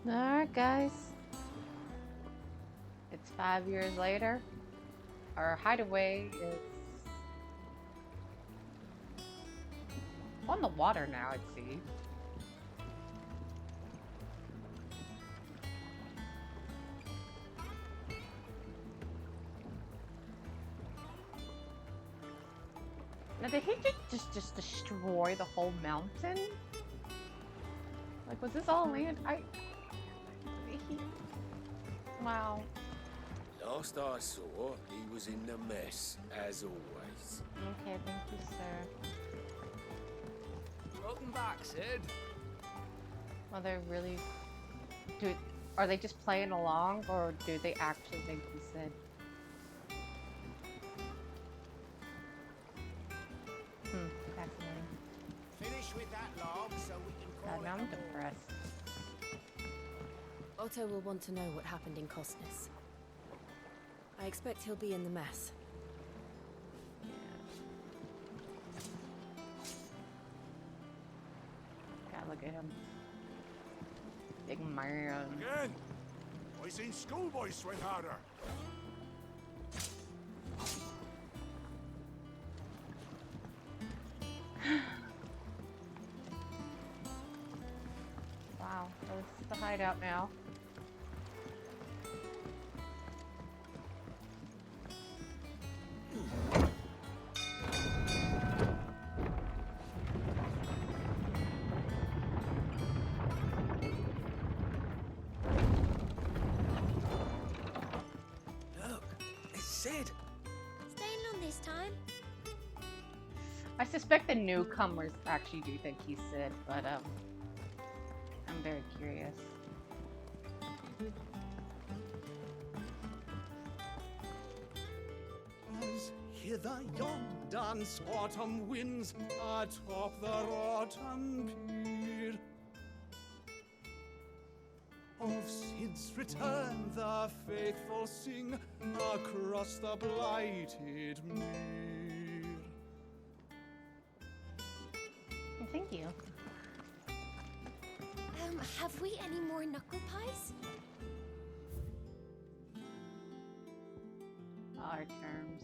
Alright, guys. It's 5 years later. Our hideaway is on the water now, it seems. Now, did he just destroy the whole mountain? Like, was this all land? Wow. Last I saw, he was in the mess, as always. Okay, thank you, sir. Welcome back, Sid. Well, they're really... Are they just playing along, or do they actually think he said? Fascinating. Finish with that log so we can call God, now it I'm a war. depressed. Otto will want to know what happened in Costness. I expect he'll be in the mess. Yeah. God, look at him. Big man. Again? I seen schoolboys sweat harder. Wow, so this is the hideout now. Look, it's Sid. Staying long this time? I suspect the newcomers actually do think he's Sid, but I'm very curious. As hither yon dance autumn winds atop the rotten pier. Of Sid's return the faithful sing across the blighted mere. Thank you. Have we any more knuckle pies? Our terms.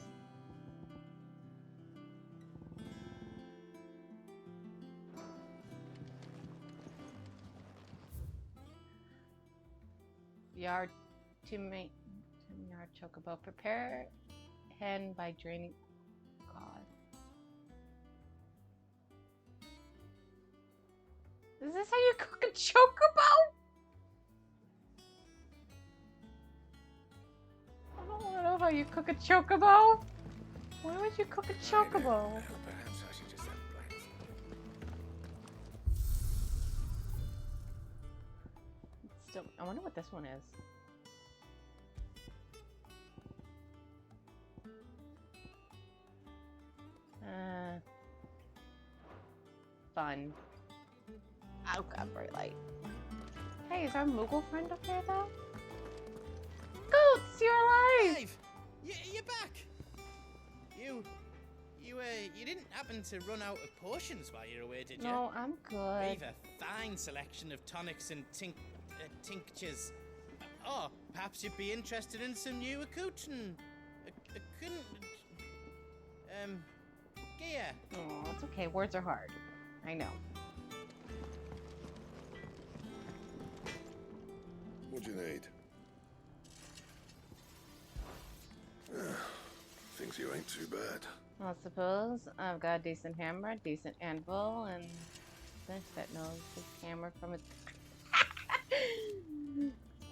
Yard to make yard chocobo. Prepare hen by draining. God. Is this how you cook a chocobo? I don't want to know how you cook a chocobo. Why would you cook a chocobo? Perhaps I should just have Blight. Still, I wonder what this one is. Fun. Oh god, bright light. Hey, is our Moogle friend up here though? Goats, you're alive! Clive, you're back. You didn't happen to run out of potions while you're away, did you? No, I'm good. We've a fine selection of tonics and tinctures. Oh, perhaps you'd be interested in some new gear. Oh, it's okay. Words are hard. I know. What do you need? Thinks you ain't too bad. I suppose I've got a decent hammer, decent anvil, and this that knows his hammer from its.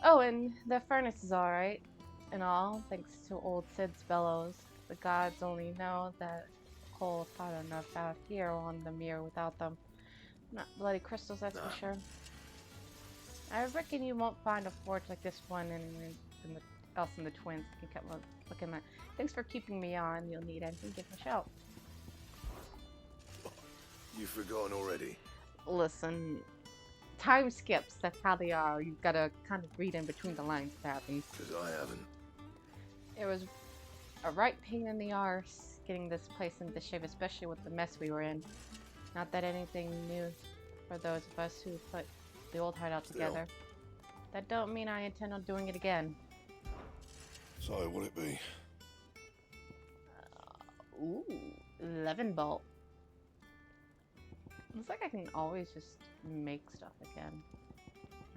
Oh, and the furnace is alright and all, thanks to old Sid's bellows. The gods only know that coal's hot enough out here on the mere without them. Not bloody crystals, that's for sure. I reckon you won't find a forge like this one else in the Twins. You can keep looking at. Thanks for keeping me on. You'll need anything, give a shout. You've forgotten already. Listen, time skips. That's how they are. You've got to kind of read in between the lines what happens. Because I haven't. It was a right pain in the arse getting this place into shape, especially with the mess we were in. Not that anything new for those of us who put the old hideout together. That don't mean I intend on doing it again. So, what'll it be? Ooh, 11 bolt. Looks like I can always just make stuff again.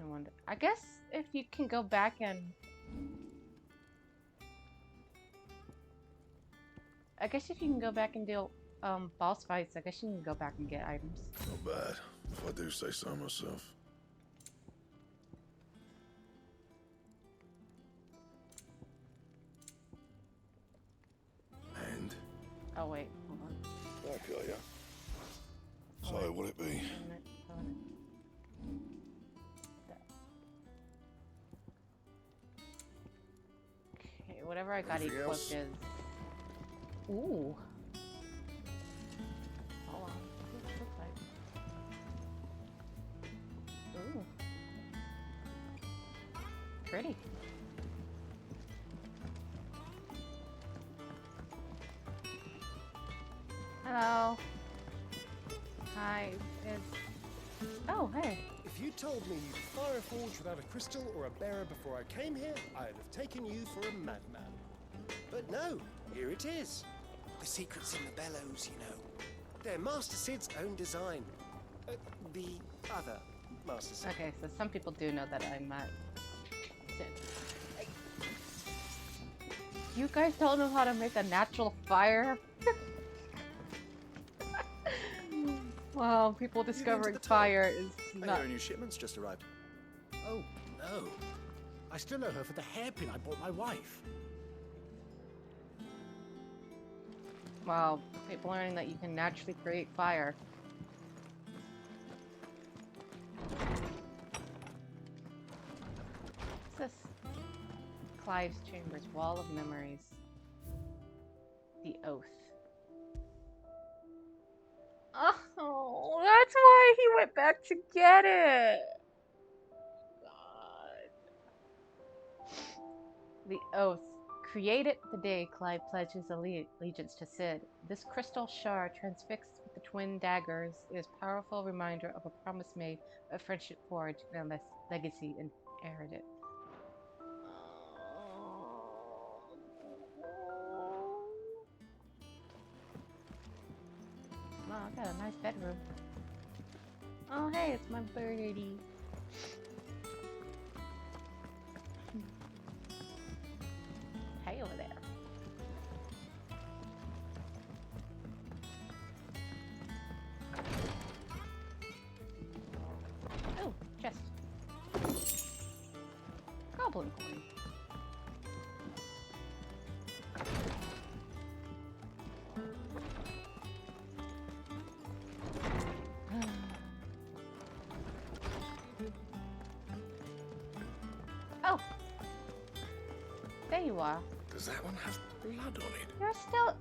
I wonder. I guess if you can go back and... I guess if you can go back and deal boss fights, I guess you can go back and get items. Not bad, if I do say so myself. And? Oh wait, hold on. I got ya. So, wait. what'll it be? Wait a minute, hold on. Okay, whatever I got Anything equipped else? is... Ooh. Hold on. What does it look like? Ooh. Pretty. Hello. Hi. Oh, hey. If you told me you'd fire a forge without a crystal or a bearer before I came here, I'd have taken you for a madman. But no, here it is. The secret's in the bellows, you know. They're Master Sid's own design. The other Master Sid. Okay, so some people do know that I'm not Sid. You guys don't know how to make a natural fire? Wow, people discovering fire is not... Your new shipment's just arrived. Oh, no. I still owe her for the hairpin I bought my wife. Wow, people learning that you can naturally create fire. What's this? Clive's Chambers, Wall of Memories. The Oath. Oh, that's why he went back to get it! God. The Oath. Created the day Clive pledges allegiance to Sid. This crystal shard, transfixed with the twin daggers, is a powerful reminder of a promise made, a friendship forged, and a legacy inherited. Wow, I got a nice bedroom. Oh, hey, it's my birdie. Hey over there. Oh, chest. Goblin coin. Oh! There you are. Does that one have blood on it? You're still...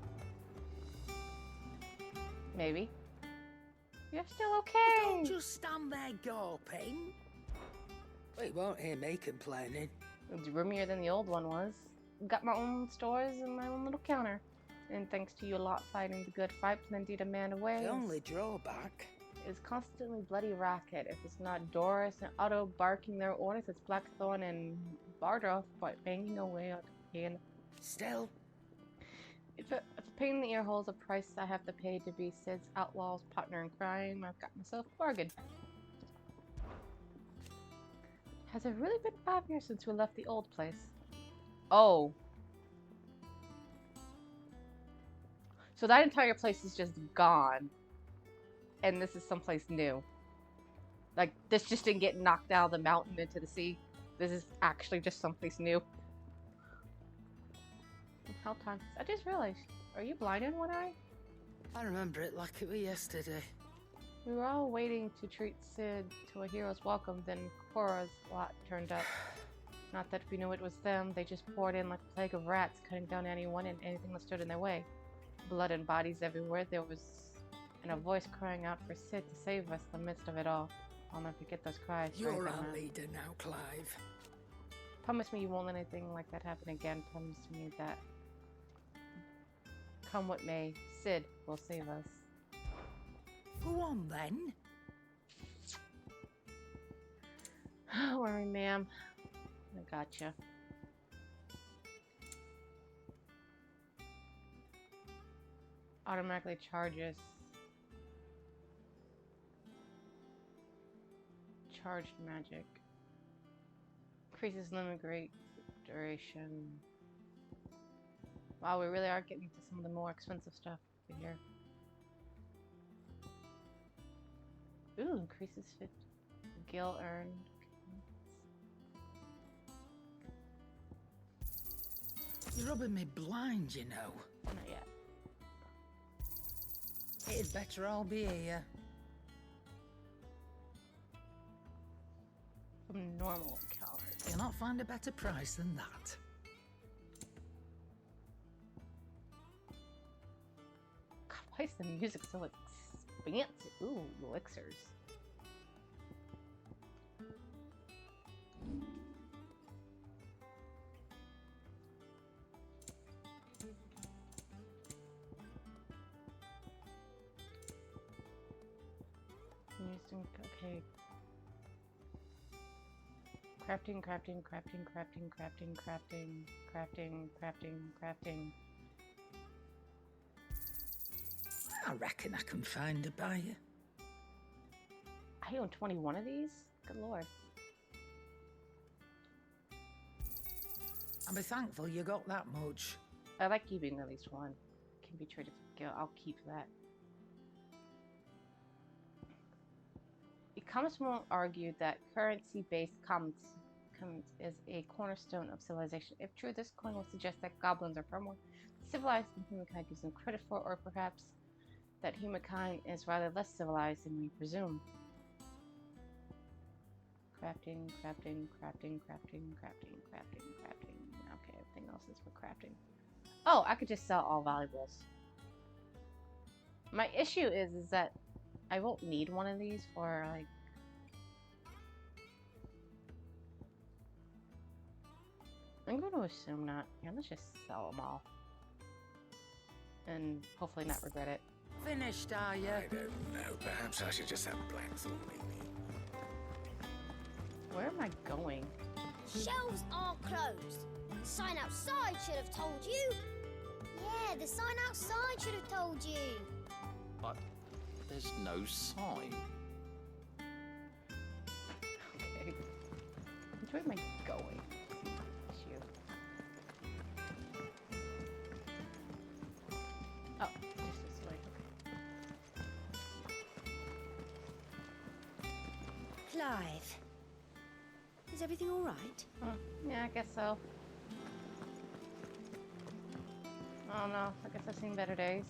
Maybe. You're still okay. Don't just stand there gawping. Well, you won't hear me complaining. It's roomier than the old one was. Got my own stores and my own little counter. And thanks to you lot fighting the good fight, plenty to man away. The only drawback is constantly bloody racket. If it's not Doris and Otto barking their orders, it's Blackthorn and Bardolph banging away on the hand. Still, If a pain in the ear holds a price I have to pay to be Sid's outlaw's partner in crime, I've got myself a bargain. Has it really been 5 years since we left the old place? Oh. So that entire place is just gone. And this is someplace new. Like, this just didn't get knocked down the mountain into the sea. This is actually just someplace new. How time? I just realized. Are you blind in one eye? I remember it like it was yesterday. We were all waiting to treat Sid to a hero's welcome, then Cora's lot turned up. Not that we knew it was them, they just poured in like a plague of rats, cutting down anyone and anything that stood in their way. Blood and bodies everywhere, there was... and a voice crying out for Sid to save us in the midst of it all. I'll never forget those cries. You're our leader now, Clive. Promise me you won't let anything like that happen again. Promise me that... come what may, Sid will save us. Go on then. Don't worry, ma'am. I gotcha. Automatically charges. Charged magic. Increases limit rate duration. Wow, we really are getting to some of the more expensive stuff over here. Ooh, increases 50 gil earned. You're rubbing me blind, you know. Not yet. It'd better all be here. Some normal encounters. You'll not find a better price than that. God, why is the music so expansive? Ooh, elixirs. Okay. Crafting. I reckon I can find a buyer. I own 21 of these? Good lord. I'll be thankful you got that much. I like keeping at least one. Can be traded for gil. I'll keep that. Economists won't argue that currency-based commons is a cornerstone of civilization. If true, this coin will suggest that goblins are far more civilized than humankind gives them credit for, or perhaps that humankind is rather less civilized than we presume. Crafting. Okay, everything else is for crafting. Oh, I could just sell all valuables. My issue is that I won't need one of these for, like... I'm going to assume not. Yeah, let's just sell them all. And hopefully not regret it. Finished, are you? I don't know. Perhaps I should just have black thought, maybe. Where am I going? Shelves are closed. The sign outside should have told you. Yeah, the sign outside should have told you. But there's no sign. Okay. Which way am I going? Issue. Oh, just this way. Okay. Clive, is everything all right? Yeah, I guess so. I don't know. I guess I've seen better days.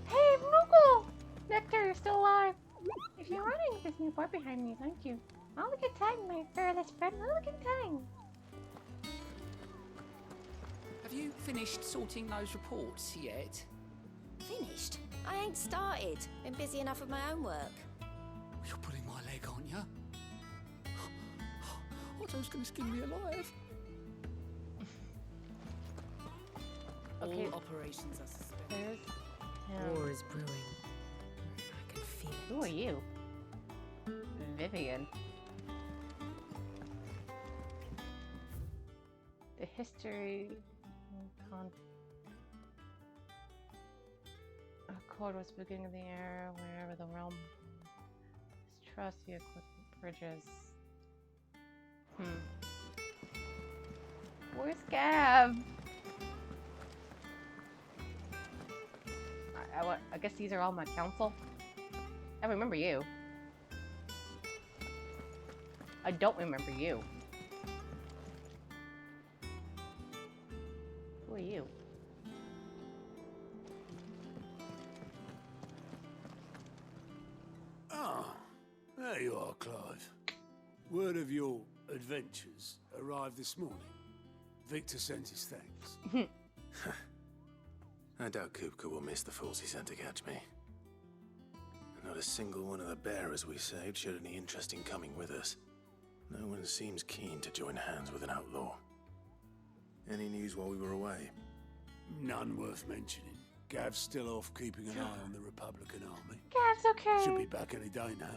Hey, Moogle! Nectar, you're still alive. If you're running with this new boy behind me, thank you. All the good time, my fearless friend. All the good time. Have you finished sorting those reports yet? Finished? I ain't started. Been busy enough with my own work. You're pulling my leg, aren't you? Otto's gonna skin me alive. Okay. All operations are suspended. There's War is brewing. I can feel it. Who are you? Vivian. The history... A chord was beginning of the era wherever the realm trust the equipment bridges. Where's Gav? I guess these are all my council. I remember you. I don't remember you. Who are you? Ah, there you are, Clive. Word of your adventures arrived this morning. Victor sent his thanks. I doubt Kupka will miss the fools he sent to catch me. Not a single one of the bearers we saved showed any interest in coming with us. No one seems keen to join hands with an outlaw. Any news while we were away? None worth mentioning. Gav's still off keeping an eye on the Republican army. Gav's okay. Should be back any day now.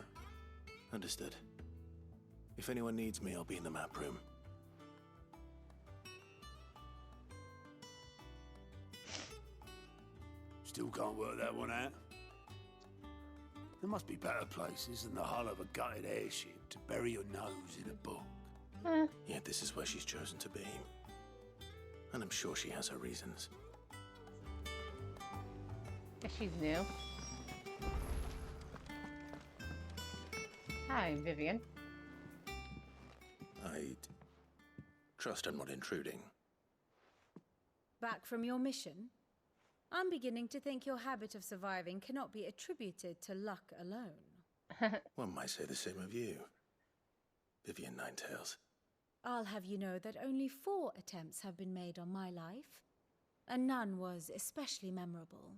Understood. If anyone needs me, I'll be in the map room. Still can't work that one out. There must be better places than the hull of a gutted airship to bury your nose in a book. Yet this is where she's chosen to be. And I'm sure she has her reasons. Guess she's new. Hi, Vivian. I'd trust I'm not intruding. Back from your mission? I'm beginning to think your habit of surviving cannot be attributed to luck alone. One might say the same of you, Vivian Ninetails. I'll have you know that only 4 attempts have been made on my life, and none was especially memorable.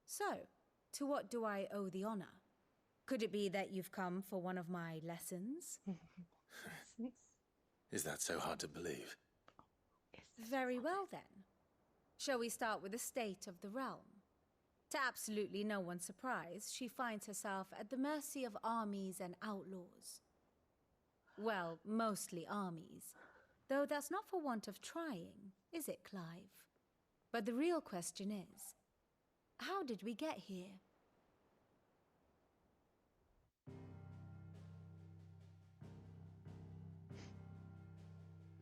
So, to what do I owe the honor? Could it be that you've come for one of my lessons? Is that so hard to believe? Very well then. Shall we start with the state of the realm? To absolutely no one's surprise, she finds herself at the mercy of armies and outlaws. Well, mostly armies. Though that's not for want of trying, is it, Clive? But the real question is, how did we get here?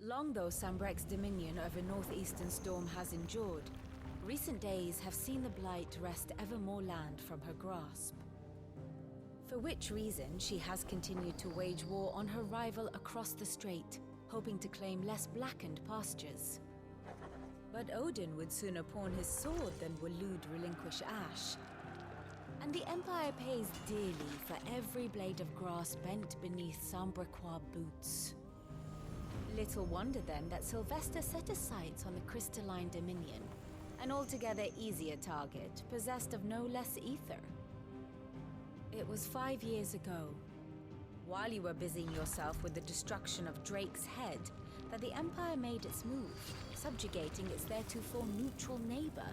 Long though Sambrek's dominion over northeastern Storm has endured, recent days have seen the Blight wrest ever more land from her grasp. For which reason she has continued to wage war on her rival across the strait, hoping to claim less blackened pastures. But Odin would sooner pawn his sword than Waloed relinquish Ash. And the Empire pays dearly for every blade of grass bent beneath Sambrequois boots. Little wonder then that Sylvester set his sights on the crystalline dominion, an altogether easier target, possessed of no less ether. It was 5 years ago, while you were busying yourself with the destruction of Drake's head, that the Empire made its move, subjugating its theretofore neutral neighbor.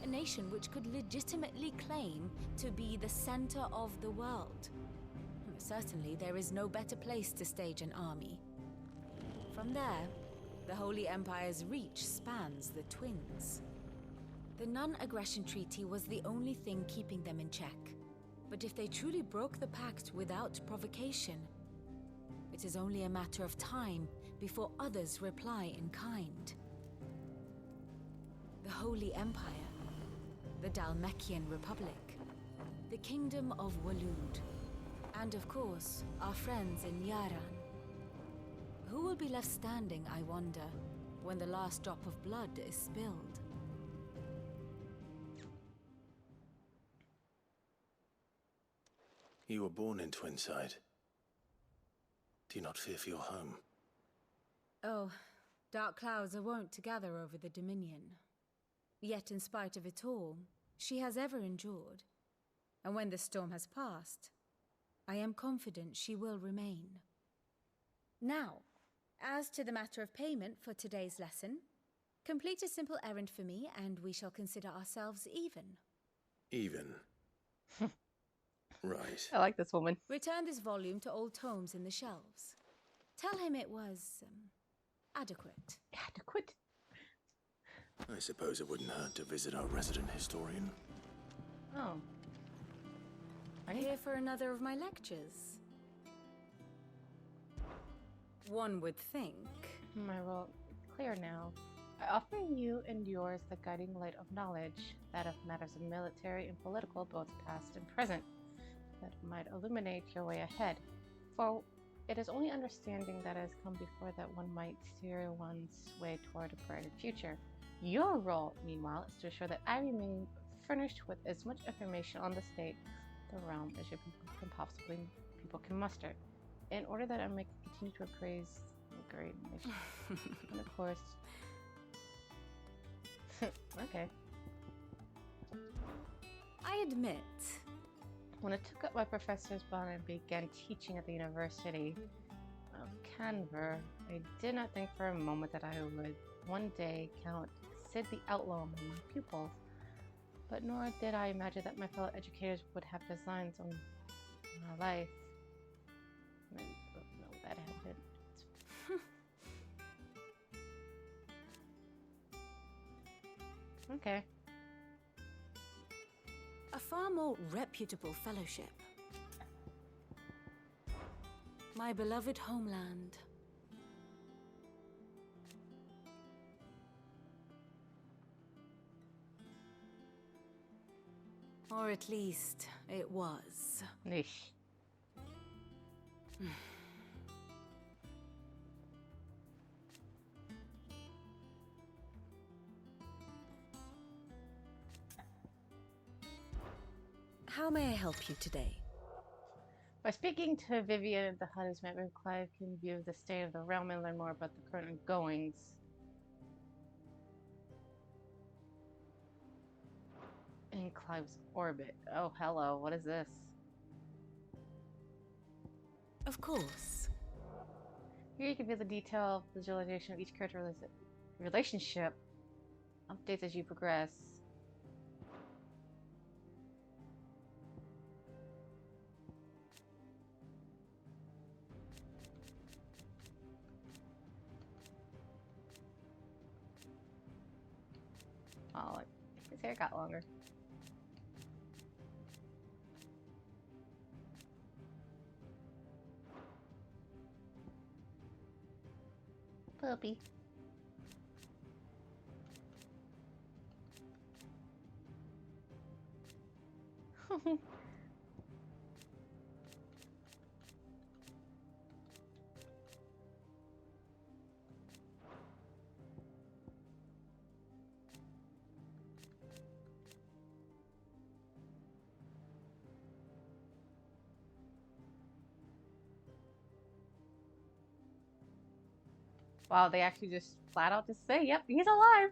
A nation which could legitimately claim to be the center of the world. Certainly, there is no better place to stage an army. From there, the Holy Empire's reach spans the Twins. The non-aggression treaty was the only thing keeping them in check. But if they truly broke the pact without provocation, it is only a matter of time before others reply in kind. The Holy Empire, the Dhalmekian Republic, the Kingdom of Waloed, and of course, our friends in Yaran. Who will be left standing, I wonder, when the last drop of blood is spilled? You were born in Twinside. Do you not fear for your home? Oh, dark clouds are wont to gather over the Dominion. Yet in spite of it all, she has ever endured. And when the storm has passed, I am confident she will remain. Now, as to the matter of payment for today's lesson, complete a simple errand for me and we shall consider ourselves even. Even? Right. I like this woman. Return this volume to old tomes in the shelves. Tell him it was, adequate. Adequate? I suppose it wouldn't hurt to visit our resident historian. Oh. Here for another of my lectures. One would think. My role clear now. I offer you and yours the guiding light of knowledge, that of matters of military and political, both past and present, that might illuminate your way ahead. For it is only understanding that has come before that one might steer one's way toward a brighter future. Your role, meanwhile, is to ensure that I remain furnished with as much information on the state, the realm, as your people can muster, in order that I may continue to appraise the great nation. And of course... okay. I admit... When I took up my professor's bond and began teaching at the University of Canver, I did not think for a moment that I would one day count Sid the Outlaw among my pupils. But nor did I imagine that my fellow educators would have designs on my life. I don't know that happened. Okay. A far more reputable fellowship. My beloved homeland. Or at least, it was. Nish. How may I help you today? By speaking to Vivian, the hut is met with Clive can view the state of the realm and learn more about the current goings. In Clive's orbit. Oh, hello. What is this? Of course. Here you can view the detailed visualization of each character relationship. Updates as you progress. Oh, his hair got longer. Puppy. Wow, they actually just flat out just say, yep, he's alive.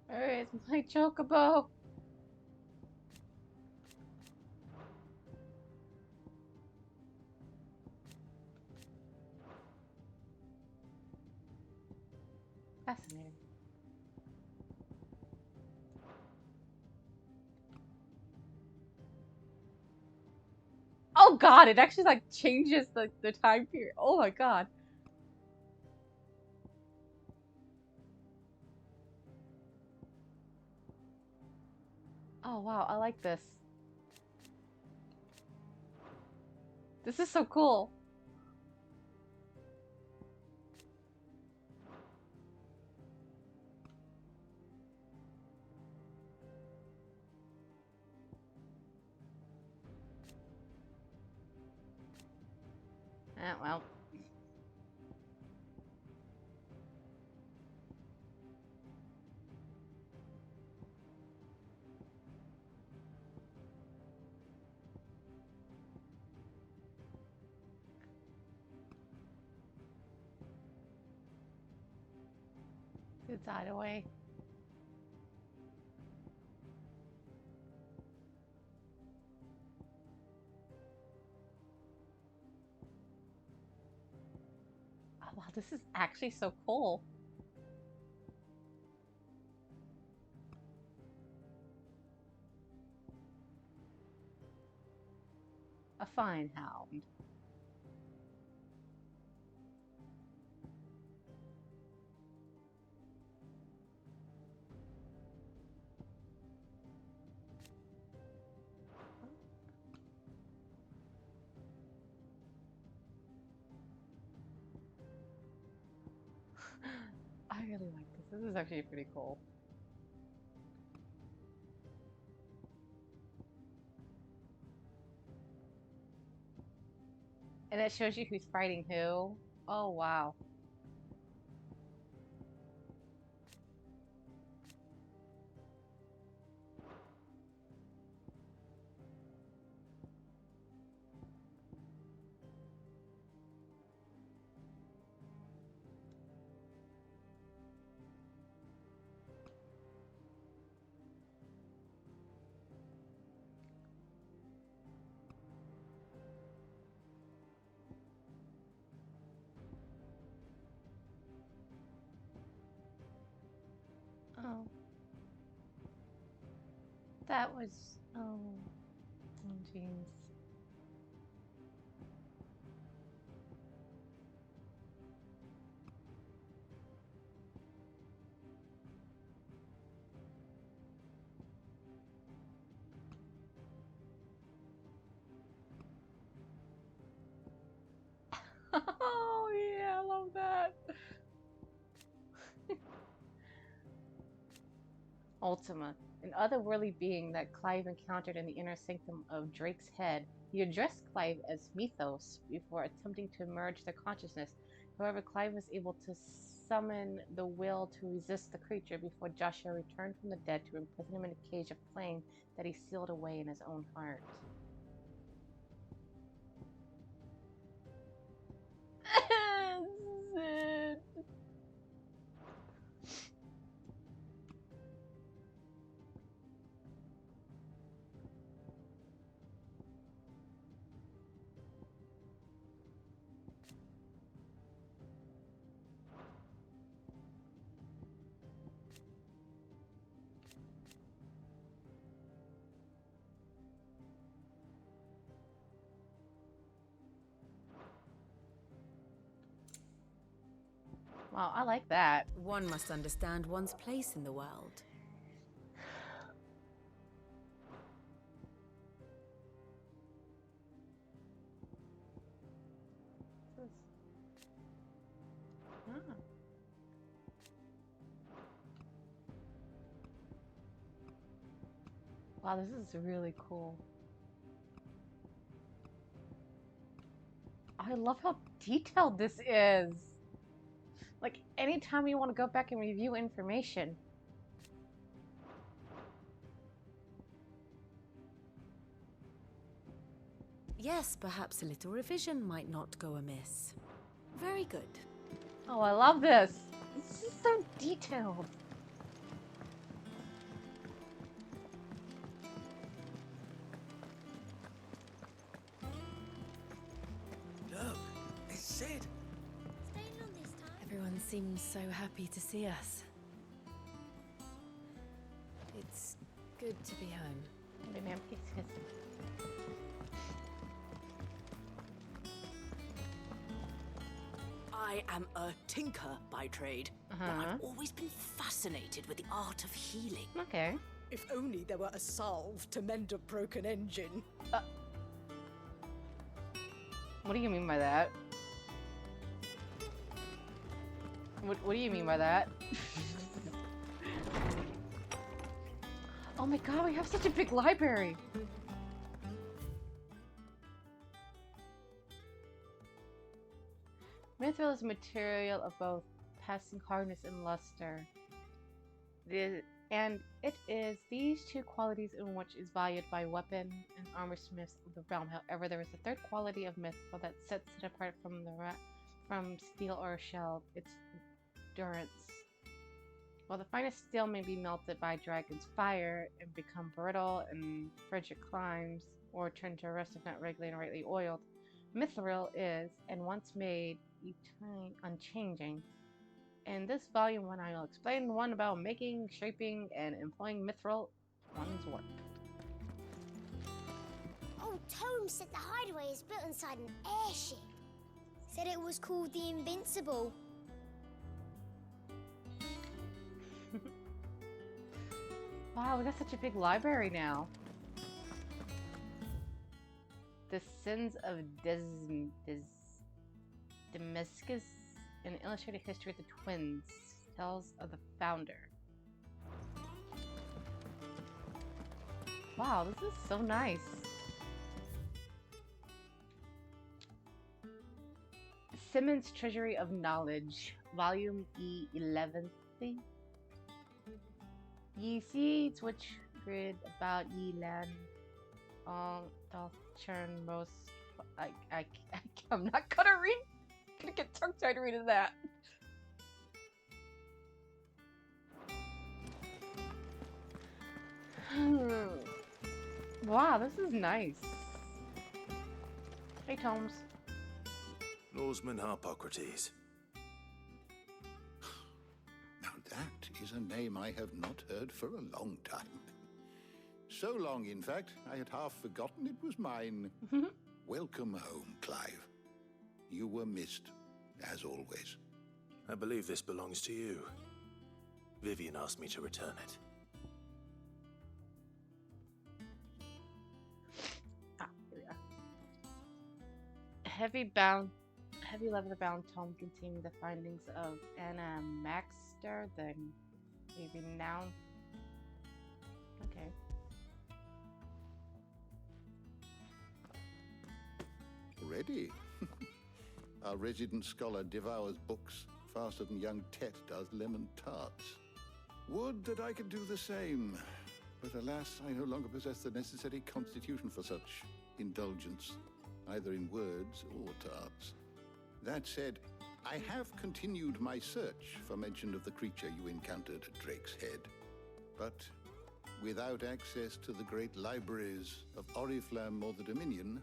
Alright, it's my chocobo. Fascinating. Oh god, it actually like changes the time period. Oh my god. Oh wow, I like this. This is so cool. Well. It's Hideaway. Oh, wow, this is actually so cool. A fine hound. I really like this. This is actually pretty cool. And it shows you who's fighting who. Oh, wow. That was... Oh, jeez. Oh, yeah, I love that. Ultima, an otherworldly being that Clive encountered in the inner sanctum of Drake's head. He addressed Clive as Mythos before attempting to merge their consciousness. However, Clive was able to summon the will to resist the creature before Joshua returned from the dead to imprison him in a cage of flame that he sealed away in his own heart. Sid. Wow, I like that. One must understand one's place in the world. Ah. Wow, this is really cool. I love how detailed this is. Like, anytime you want to go back and review information. Yes, perhaps a little revision might not go amiss. Very good. Oh, I love this. This is so detailed. Look, it's Sid. Staying long this time? Everyone seems so happy to see us. It's good to be home. I am a tinker by trade, but I've always been fascinated with the art of healing. Okay. If only there were a salve to mend a broken engine. What do you mean by that? What do you mean by that? Oh my god, we have such a big library! Mithril is a material of both passing hardness and luster. And it is these two qualities in which is valued by weapon and armor smiths of the realm. However, there is a third quality of mithril that sets it apart from steel or shell, its endurance. While the finest steel may be melted by dragon's fire and become brittle in frigid climes, or turn to rust if not regularly and rightly oiled, mithril is, and once made, unchanging. In this volume 1, I will explain one about making, shaping, and employing mithril one's work. Old Tome said the Hideaway is built inside an airship. Said it was called the Invincible. Wow, we got such a big library now. The Sins of Damascus, an illustrated history of the twins, tells of the founder. Wow, this is so nice. Simmons' Treasury of Knowledge, Volume E11. Ye seeds which grid about ye land, all doth churn most. I'm not gonna read. I'm gonna get tongue tied reading that. Wow, this is nice. Hey, Tomes. Norseman Harpocrates. Now that is a name I have not heard for a long time. So long, in fact, I had half forgotten it was mine. Welcome home, Clive. You were missed, as always. I believe this belongs to you. Vivian asked me to return it. Ah, here we are. Heavy leather-bound tome containing the findings of Anna Maxter, the renowned. Okay. Ready? Our resident scholar devours books faster than young Tet does lemon tarts. Would that I could do the same, but alas, I no longer possess the necessary constitution for such indulgence, either in words or tarts. That said, I have continued my search for mention of the creature you encountered at Drake's Head, but without access to the great libraries of Oriflamme or the Dominion,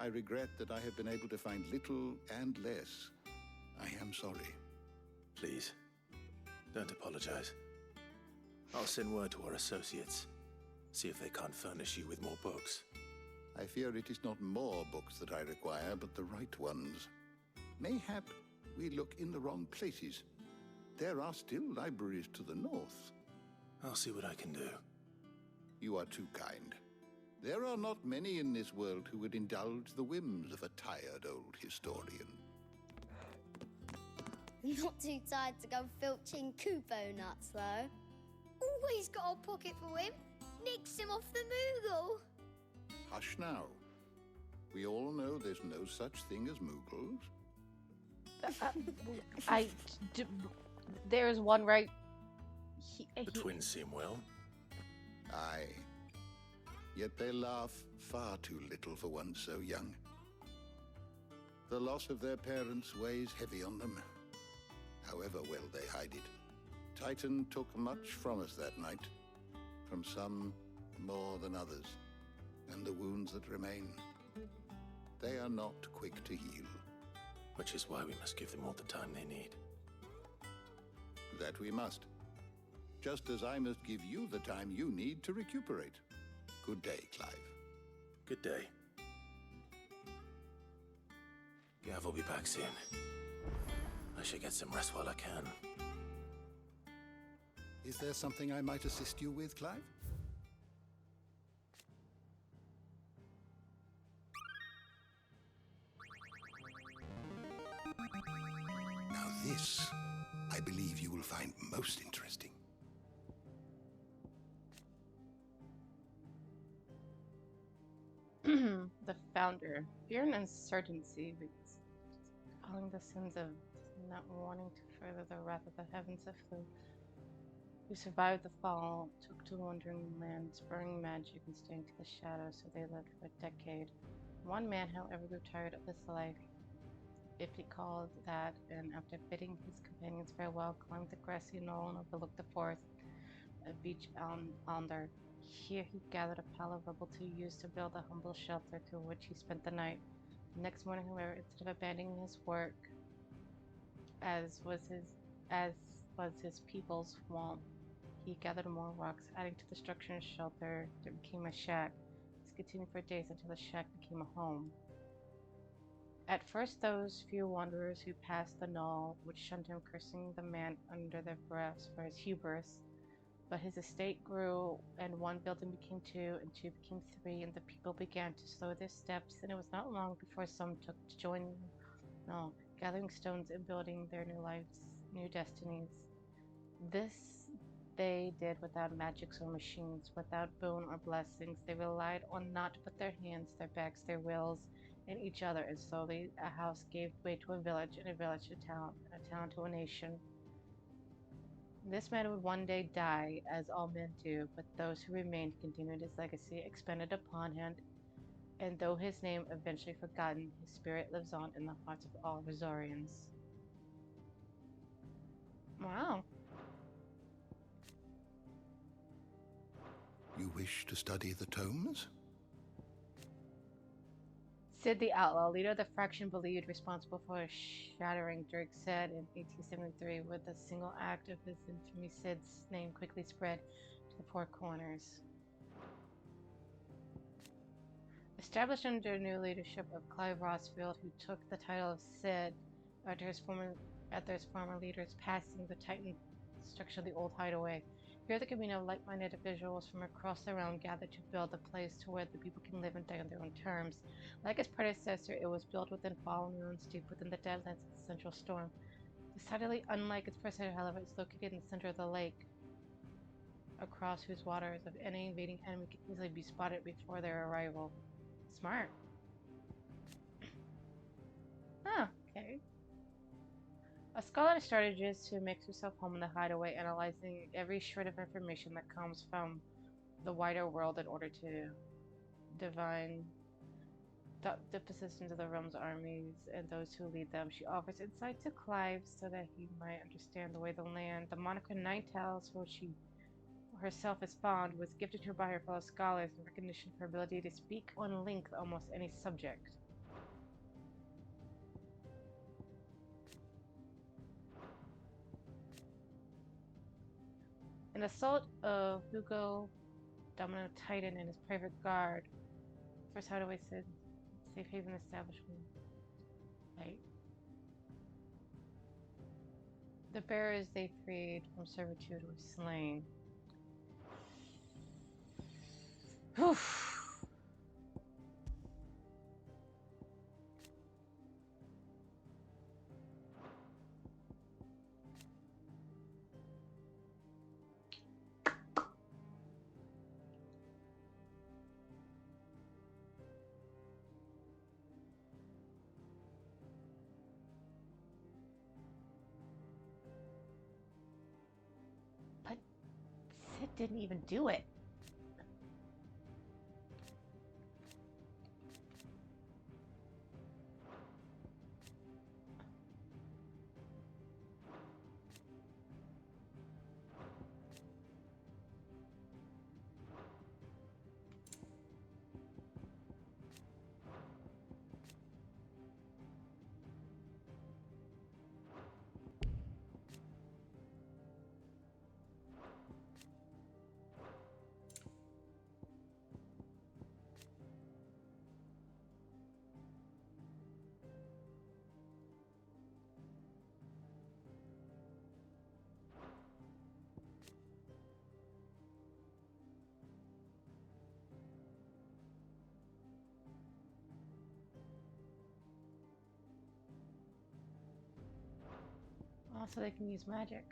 I regret that I have been able to find little and less. I am sorry. Please, don't apologize. I'll send word to our associates. See if they can't furnish you with more books. I fear it is not more books that I require, but the right ones. Mayhap we look in the wrong places. There are still libraries to the north. I'll see what I can do. You are too kind. There are not many in this world who would indulge the whims of a tired old historian. Not too tired to go filching Kupo nuts, though. Always got a pocket for him. Nicks him off the Moogle. Hush now. We all know there's no such thing as Moogles. There's one right. The twins seem well. Aye. Yet they laugh far too little for one so young. The loss of their parents weighs heavy on them, however well they hide it. Titan took much from us that night, from some more than others, and the wounds that remain, they are not quick to heal. Which is why we must give them all the time they need. That we must. Just as I must give you the time you need to recuperate. Good day, Clive. Good day. Gav will be back soon. I should get some rest while I can. Is there something I might assist you with, Clive? Now this, I believe you will find most interesting. The founder. Fear and uncertainty, calling the sins of not wanting to further the wrath of the heavens of who survived the fall, took to wandering lands, burning magic and staying to the shadows, so they lived for a decade. One man, however, grew tired of this life, if he called that, and after bidding his companions farewell, climbed the grassy knoll and overlooked the forest of Beach Alder. Here he gathered a pile of rubble to use to build a humble shelter through which he spent the night. The next morning, however, instead of abandoning his work, as was his people's wont, he gathered more rocks, adding to the structure and shelter. There became a shack. This continued for days until the shack became a home. At first, those few wanderers who passed the knoll would shun him, cursing the man under their breaths for his hubris. But his estate grew, and one building became two, and two became three, and the people began to slow their steps, and it was not long before some took to joining, gathering stones and building their new lives, new destinies. This they did without magics or machines, without boon or blessings. They relied on naught but their hands, their backs, their wills, and each other, and slowly a house gave way to a village, and a village to a town, and a town to a nation. This man would one day die, as all men do, but those who remained continued his legacy, expended upon him, and though his name eventually forgotten, his spirit lives on in the hearts of all Rosarians. Wow. You wish to study the tomes? Sid the Outlaw, leader of the faction believed responsible for shattering Drake's Head in 1873, with a single act of his infamy, Sid's name quickly spread to the four corners. Established under new leadership of Clive Rossfield, who took the title of Cid after his former leaders passing the titan structure of the old Hideaway. Here the community of like-minded individuals from across the realm gathered to build a place to where the people can live and die on their own terms. Like its predecessor, it was built within fallen ruins deep within the deadlands of the Central Storm. Decidedly unlike its predecessor, however, it's located in the center of the lake, across whose waters of any invading enemy can easily be spotted before their arrival. Smart. Huh, okay. A scholar strategist who makes herself home in the Hideaway, analyzing every shred of information that comes from the wider world in order to divine the positions of the realm's armies and those who lead them. She offers insight to Clive so that he might understand the way of the land. The moniker Ninetales, who she herself is fond, was gifted to her by her fellow scholars in recognition of her ability to speak on length almost any subject. An assault of Hugo, Domino Titan, and his private guard. First Hideaway said, safe haven establishment. Right. The bearers they freed from servitude were slain. Whew. But Sid didn't even do it. Also, they can use magic.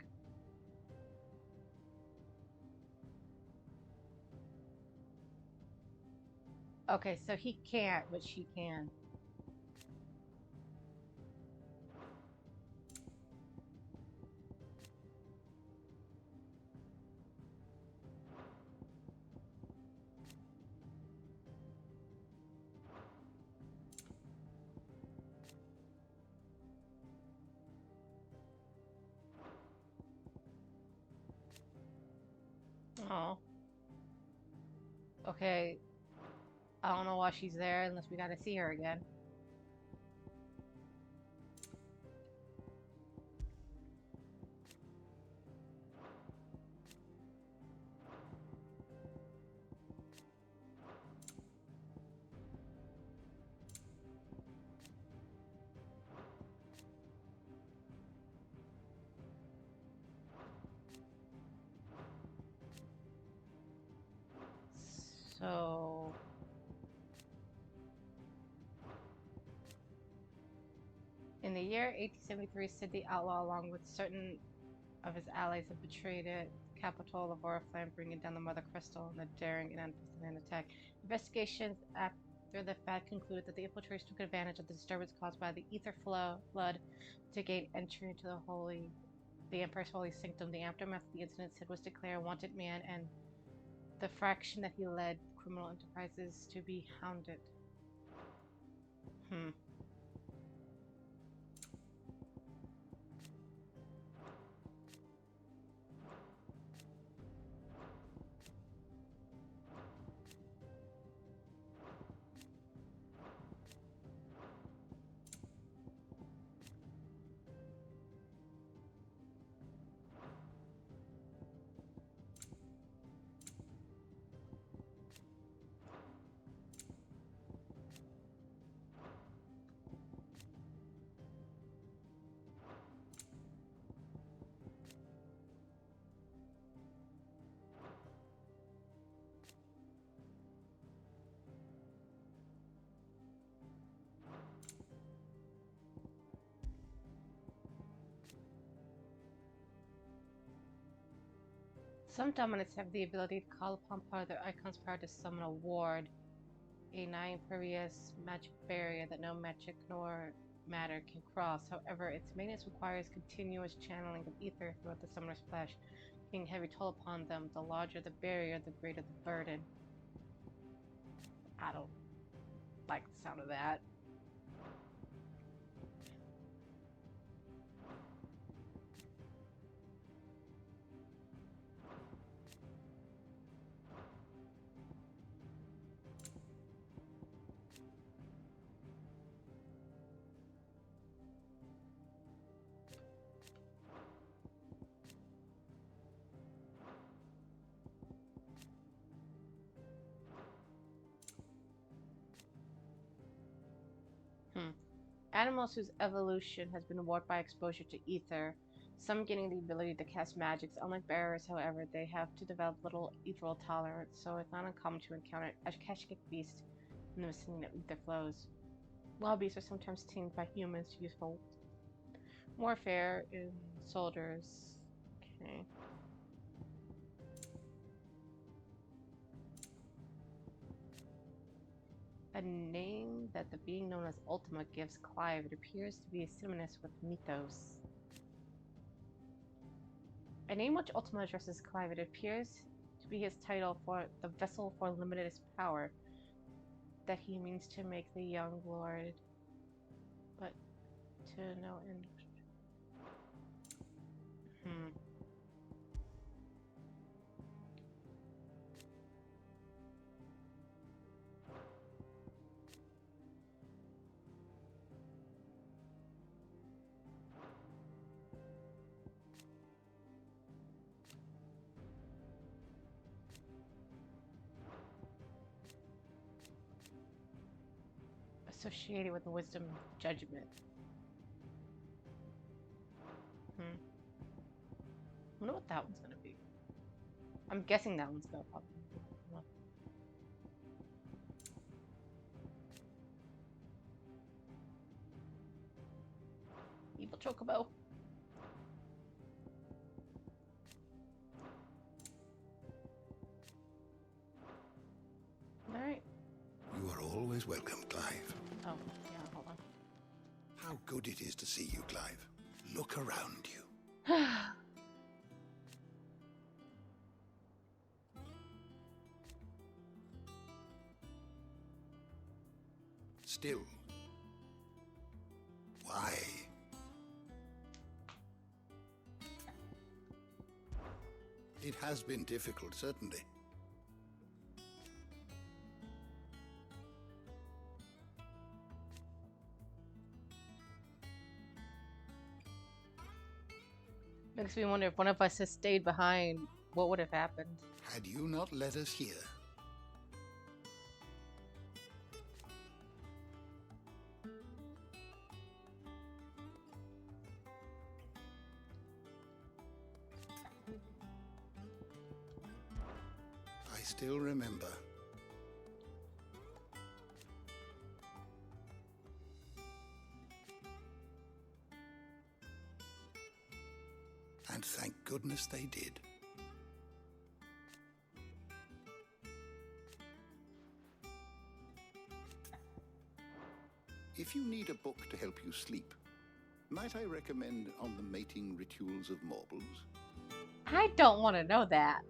Okay, so he can't, but she can. Oh. Okay. I don't know why she's there unless we gotta see her again. So... in the year 1873, Sid the Outlaw, along with certain of his allies, had betrayed it, the capital of Oriflame, bringing down the Mothercrystal in a daring and unprecedented attack. Investigations after the fact concluded that the infiltrators took advantage of the disturbance caused by the ether flood to gain entry into the Emperor's holy sanctum. The aftermath of the incident, Sid was declared a wanted man, and the fraction that he led criminal enterprises to be hounded. Some dominants have the ability to call upon part of their icon's power to summon a ward, a nine-impervious magic barrier that no magic nor matter can cross. However, its maintenance requires continuous channeling of ether throughout the summoner's flesh, being heavy toll upon them. The larger the barrier, the greater the burden. I don't like the sound of that. Animals whose evolution has been warped by exposure to ether, some gaining the ability to cast magics. Unlike bearers, however, they have to develop little ethereal tolerance, so it's not uncommon to encounter a Keshkik beast in the vicinity of ether flows. Wild beasts are sometimes tamed by humans to use for warfare in soldiers. Okay. A name that the being known as Ultima gives Clive. It appears to be synonymous with mythos. A name which Ultima addresses Clive. It appears to be his title for the vessel for limitless power that he means to make the young lord, but to no end. Associated with the wisdom of judgment. I wonder what that one's gonna be. I'm guessing that one's gonna pop. Evil Chocobo. Alright. You are always welcome, Clive. Oh, yeah, hold on. How good it is to see you, Clive. Look around you. Still. Why? It has been difficult, certainly. Makes me wonder if one of us had stayed behind, what would have happened? Had you not let us hear? I still remember. And thank goodness they did. If you need a book to help you sleep, might I recommend On the Mating Rituals of Mortals? I don't want to know that.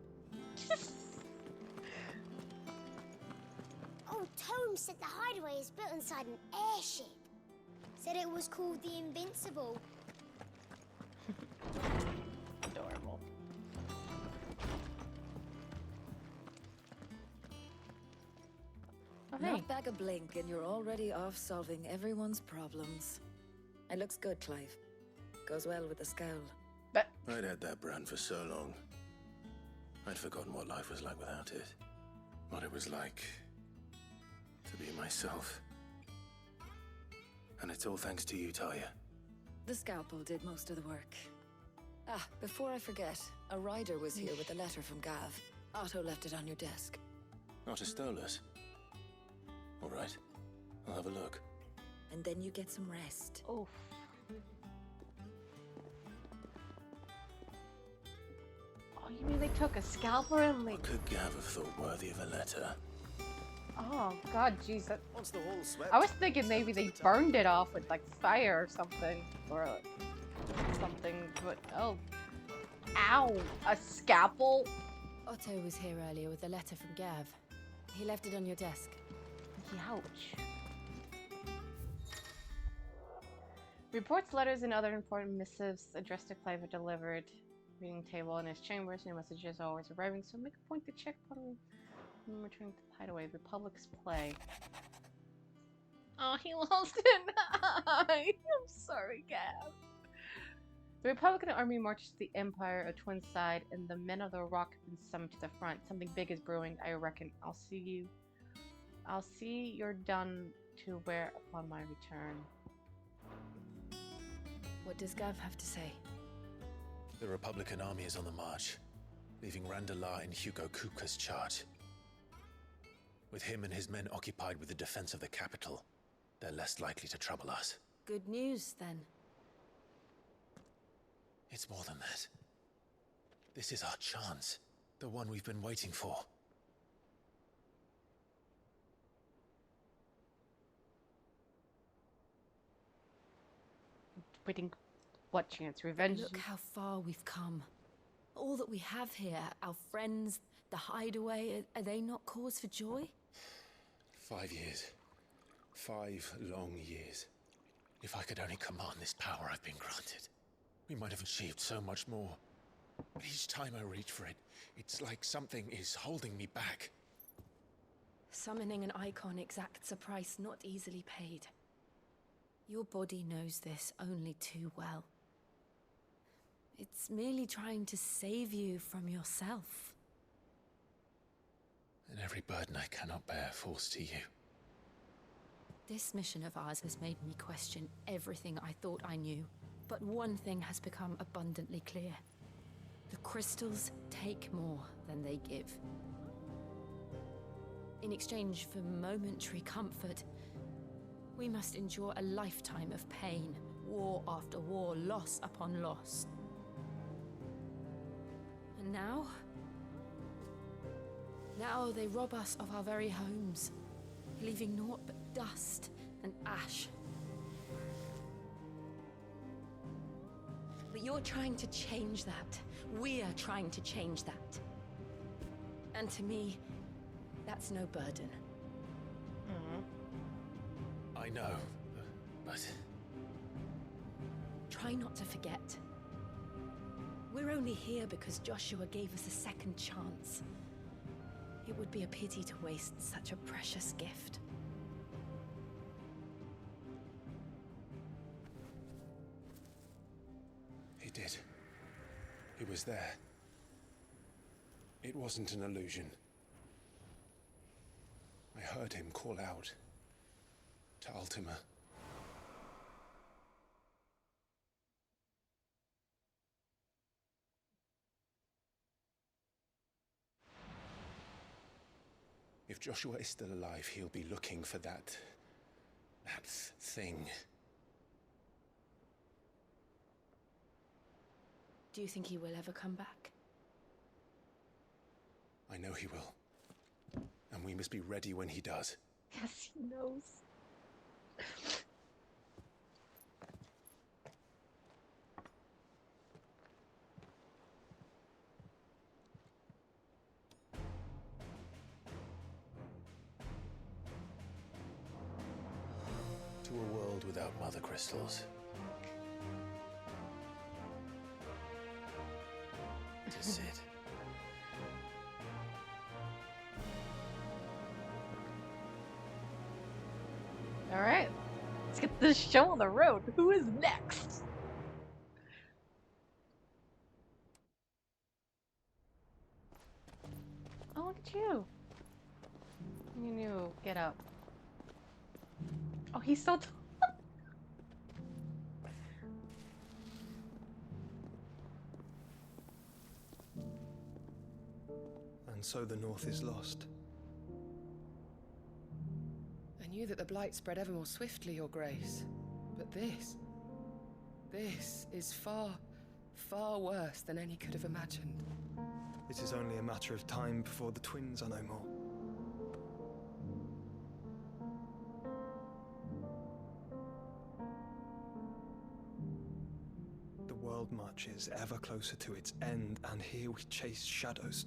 Oh, Tome said the Hideaway is built inside an airship. Said it was called the Invincible. Adorable. Oh, hey. Knock back a blink and you're already off solving everyone's problems. It looks good, Clive. Goes well with the scowl. But I'd had that brand for so long. I'd forgotten what life was like without it. What it was like to be myself. And it's all thanks to you, Talia. The scalpel did most of the work. Ah, before I forget, a rider was here with a letter from Gav. Otto left it on your desk. Not a stolus. All right, I'll have a look. And then you get some rest. Oof. Oh, you mean they took a scalpel and they... What could Gav have thought worthy of a letter? Oh god, jeez. Once the hall's swept, I was thinking maybe they burned it off with like fire or something. Or something, but oh. Ow! A scalpel? Otto was here earlier with a letter from Gav. He left it on your desk. Youch. Reports, letters, and other important missives addressed to Clive are delivered. Reading table in his chambers. New messages are always arriving, so make a point to check when returning to Hideaway. Republic's play. Oh, he lost an eye. I'm sorry, Gav. The Republican army marches to the Empire, a twin side, and the men of the Rock have been summoned to the front. Something big is brewing, I reckon. I'll see you're done to wear upon my return. What does Gav have to say? The Republican army is on the march, leaving Randalar in Hugo Kupka's charge. With him and his men occupied with the defense of the capital, they're less likely to trouble us. Good news, then. It's more than that. This is our chance. The one we've been waiting for. Waiting... What chance? Revenge? Look how far we've come. All that we have here, our friends, the Hideaway, are they not cause for joy? 5 years. 5 long years. If I could only command this power I've been granted, we might have achieved so much more. But each time I reach for it, it's like something is holding me back. Summoning an icon exacts a price not easily paid. Your body knows this only too well. It's merely trying to save you from yourself. And every burden I cannot bear falls to you. This mission of ours has made me question everything I thought I knew. But one thing has become abundantly clear. The crystals take more than they give. In exchange for momentary comfort, we must endure a lifetime of pain, war after war, loss upon loss. And now they rob us of our very homes, leaving naught but dust and ash. But you're trying to change that. We're trying to change that. And to me, that's no burden. I know, but... Try not to forget. We're only here because Joshua gave us a second chance. It would be a pity to waste such a precious gift. He did. He was there. It wasn't an illusion. I heard him call out to Ultima. If Joshua is still alive, he'll be looking for that thing. Do you think he will ever come back? I know he will. And we must be ready when he does. Yes, he knows. To a world without mothercrystals. To Sid. Alright, let's get this show on the road. Who is next? Oh, look at you. You knew. Get up. Oh, he's so tall. And so the North is lost. I knew that the Blight spread ever more swiftly, Your Grace. But this is far, far worse than any could have imagined. It is only a matter of time before the twins are no more. The world marches ever closer to its end, and here we chase shadows.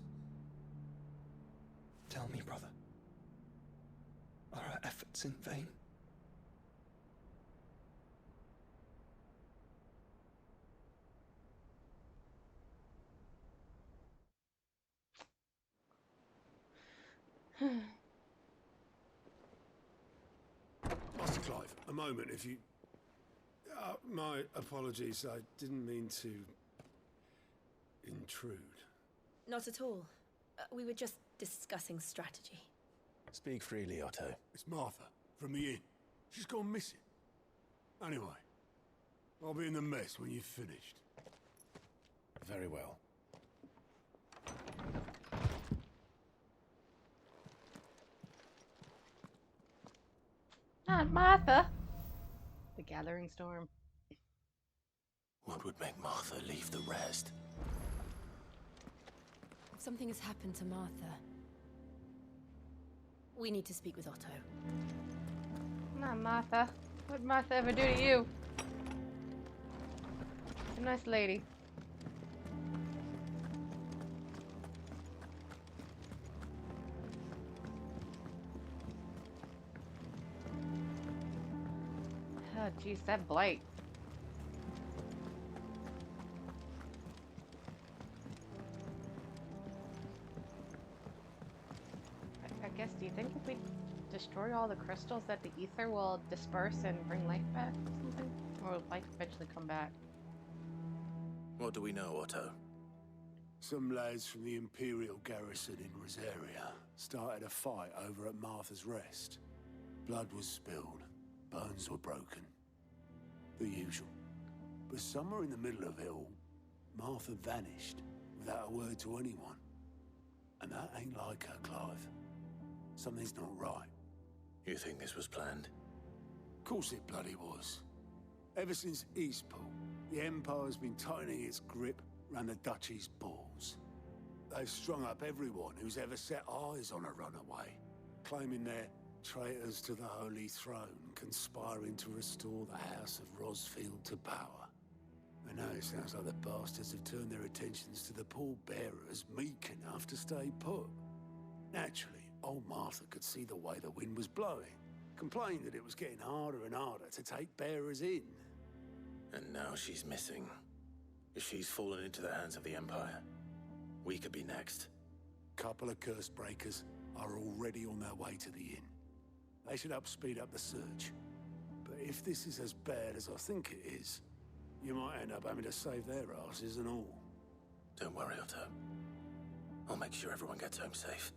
Tell me, brother, are our efforts in vain? Master Clive, a moment, if you... my apologies, I didn't mean to... intrude. Not at all. We were just discussing strategy. Speak freely, Otto. It's Martha, from the inn. She's gone missing. Anyway, I'll be in the mess when you've finished. Very well. Not Martha. The gathering storm. What would make Martha leave the rest? Something has happened to Martha. We need to speak with Otto. Not Martha. What would Martha ever do to you? She's a nice lady. Oh, jeez, that Blight. I guess, do you think if we destroy all the crystals that the ether will disperse and bring life back or something? Or will life eventually come back? What do we know, Otto? Some lads from the Imperial garrison in Rosaria started a fight over at Martha's Rest. Blood was spilled, bones were broken. The usual. But somewhere in the middle of it all, Martha vanished without a word to anyone. And that ain't like her, Clive. Something's not right. You think this was planned? Of course it bloody was. Ever since Eastpool, the Empire's been tightening its grip round the Duchy's balls. They've strung up everyone who's ever set eyes on a runaway, claiming they're traitors to the Holy Throne, conspiring to restore the House of Rosfield to power. And now it sounds like the bastards have turned their attentions to the pallbearers meek enough to stay put. Naturally, old Martha could see the way the wind was blowing, complained that it was getting harder and harder to take bearers in. And now she's missing. If she's fallen into the hands of the Empire, we could be next. Couple of curse breakers are already on their way to the inn. They should speed up the search. But if this is as bad as I think it is, you might end up having to save their asses and all. Don't worry, Otto. I'll make sure everyone gets home safe.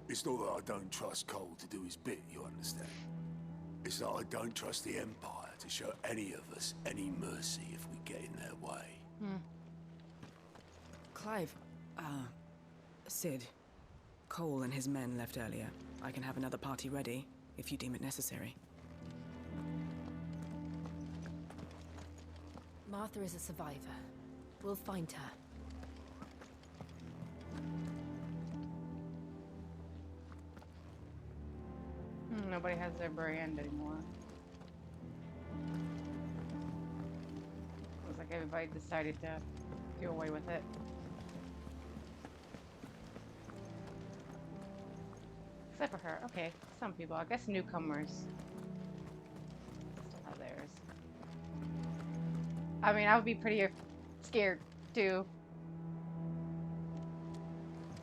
It's not that I don't trust Cole to do his bit, you understand? It's that I don't trust the Empire to show any of us any mercy if we get in their way. Clive, Sid, Cole and his men left earlier. I can have another party ready, if you deem it necessary. Martha is a survivor. We'll find her. Nobody has their brand anymore. Looks like everybody decided to do away with it. Except for her. Okay, some people. I guess newcomers still have theirs. I mean, I would be pretty scared too.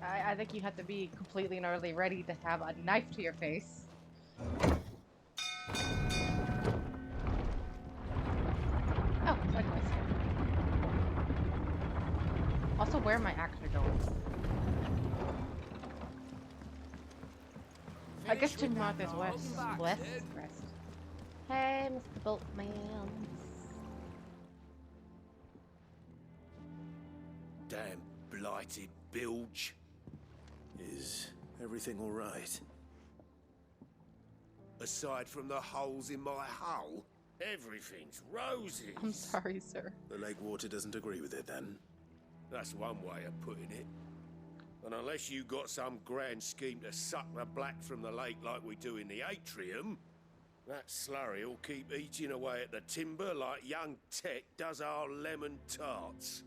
I think you have to be completely and utterly ready to have a knife to your face. Oh, likewise. Also, where my axe are going. I guess to Martha's west. Hey, Mr. Boltman. Damn blighted bilge. Is everything all right? aside from the holes in my hull. Everything's roses. I'm sorry, sir. The lake water doesn't agree with it, then? That's one way of putting it. And unless you got some grand scheme to suck the black from the lake like we do in the atrium, that slurry will keep eating away at the timber like young Tet does our lemon tarts.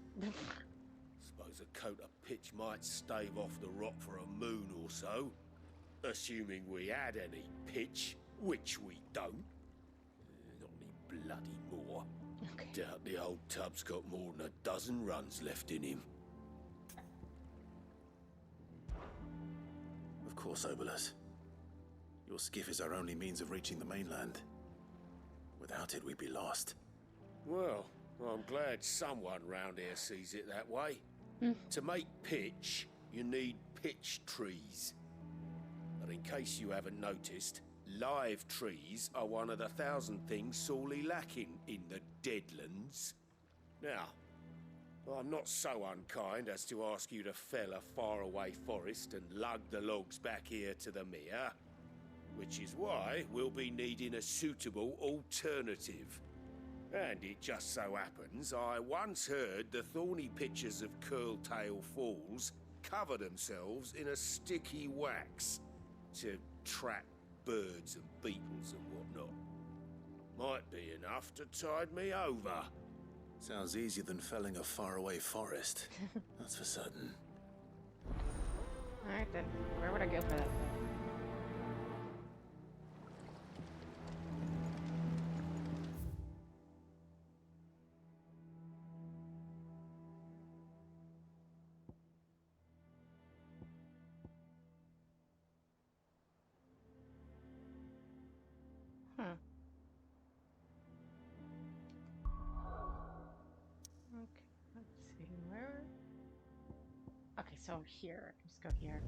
Suppose a coat of pitch might stave off the rot for a moon or so, assuming we had any pitch, which we don't. Not any bloody more. Okay. Doubt the old tub's got more than a dozen runs left in him. Of course, Obolus. Your skiff is our only means of reaching the mainland. Without it, we'd be lost. Well, I'm glad someone round here sees it that way. To make pitch, you need pitch trees. But in case you haven't noticed, live trees are one of the 1,000 things sorely lacking in the Deadlands. Now, I'm not so unkind as to ask you to fell a faraway forest and lug the logs back here to the mere, which is why we'll be needing a suitable alternative. And it just so happens I once heard the thorny pitchers of Curltail Falls cover themselves in a sticky wax to trap birds and beetles and whatnot. Might be enough to tide me over. Sounds easier than felling a faraway forest. That's for certain. Alright then, where would I go for that? Okay, let's see where. Okay, so here. Just go here.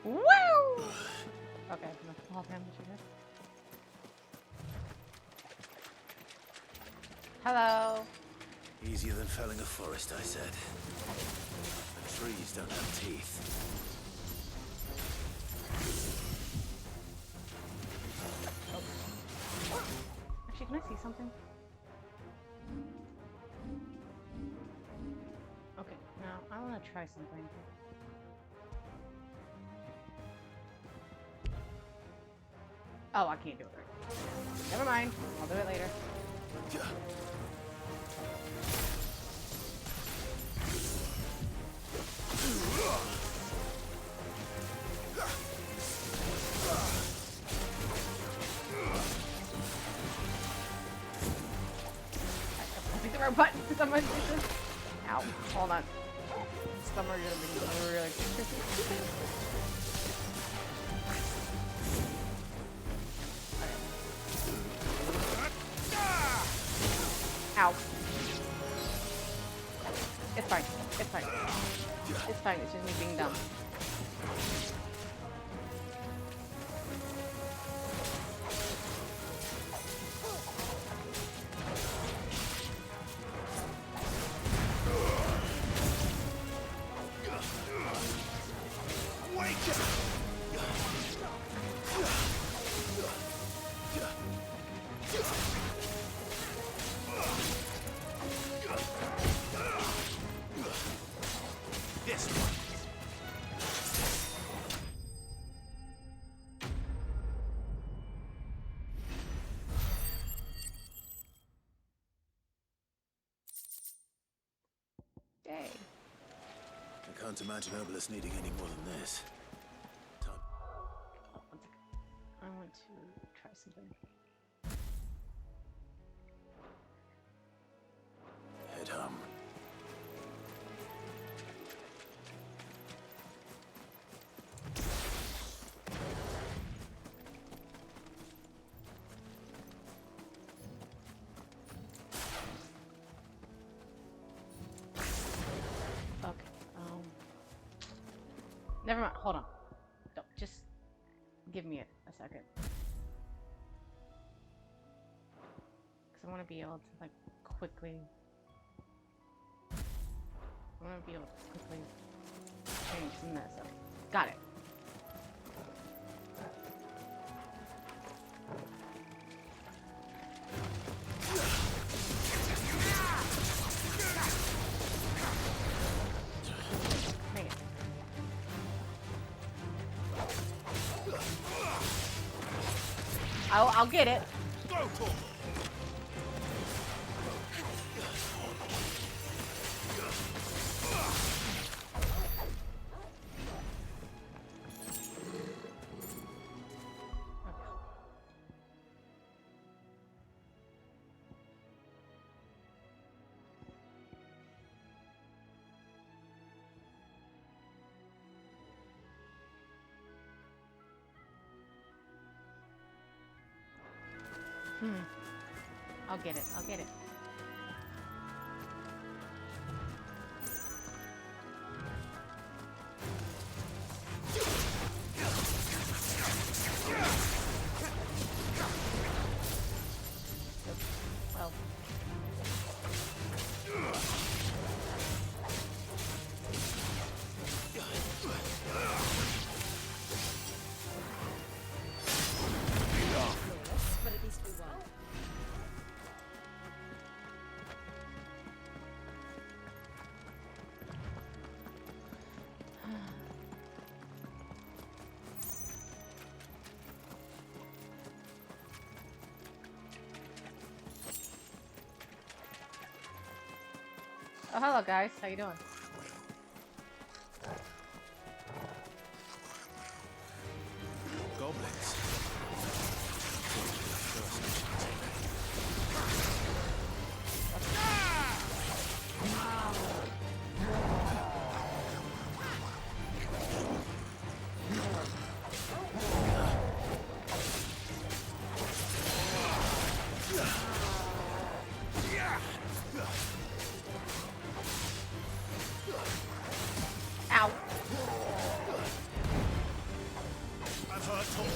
Woo! Okay, I'm gonna fall damage here. Hello. Easier than felling a forest, I said. The trees don't have teeth. Actually, can I see something? Okay, now I want to try something. Oh, I can't do it right. Never mind. I'll do it later. I think the wrong button for some reason. Ow. Hold on. Some are gonna be really Ow. It's fine. It's fine. It's fine. It's just me being dumb. Yay. I can't imagine Obolus needing any more than this. Time. Oh, 1 second. I want to try something. Head home. Never mind. Hold on. Don't, just give me a second. Because I want to be able to, like, quickly... I want to be able to quickly change some of that stuff. Got it. Dang it. I'll get it. I'll get it. I'll get it. Well. But at least we won. Oh, hello guys. How you doing? Goblins. Ow. I've heard talk.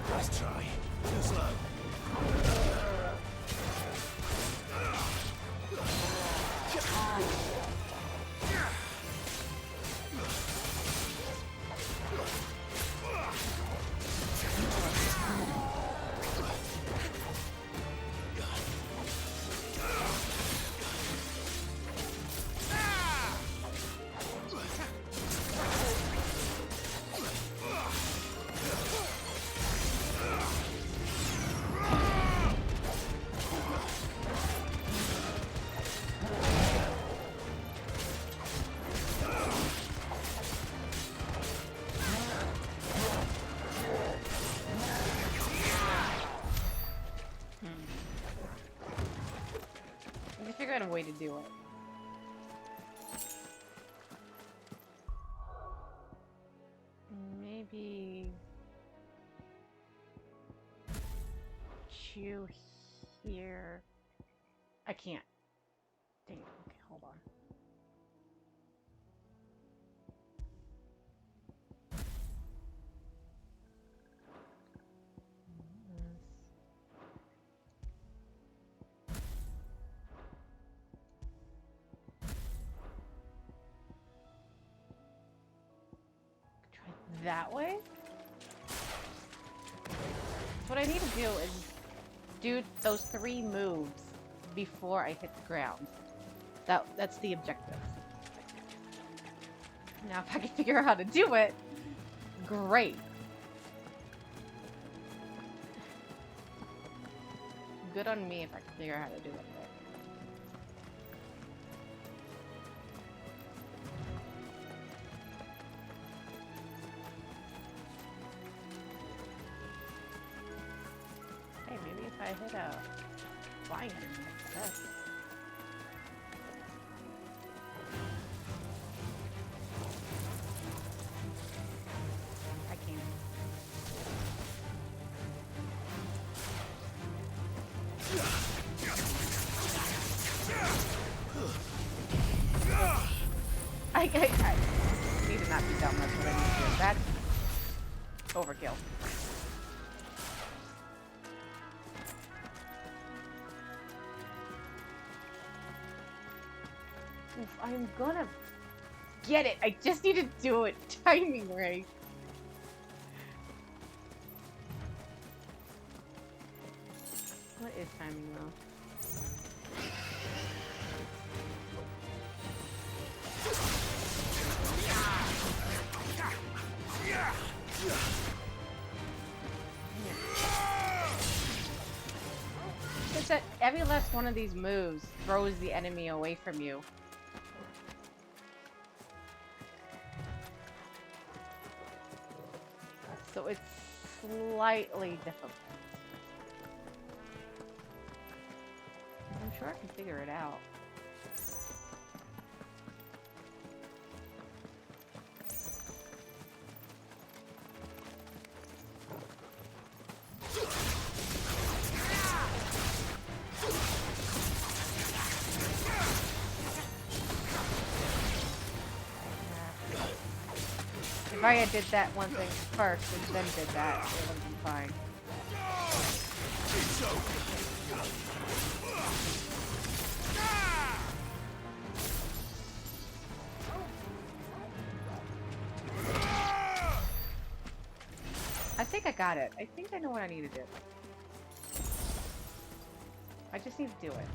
Nice try. Too slow. I just figured out a way to do it. Maybe chew here. I can't. Dang it. Okay, hold on. That way? What I need to do is do those 3 moves before I hit the ground. That's the objective. Now if I can figure out how to do it, great. Good on me if I can figure out how to do it. hit a lion. Yes. I can't. I need to not be dumb. That's what I need to do. That's overkill. Oof, I'm gonna get it. I just need to do it timing right. What is timing though? It's that every last one of these moves throws the enemy away from you. So it's slightly difficult. I'm sure I can figure it out. If I had did that one thing first and then did that, it would have been fine. I think I got it. I think I know what I need to do. I just need to do it.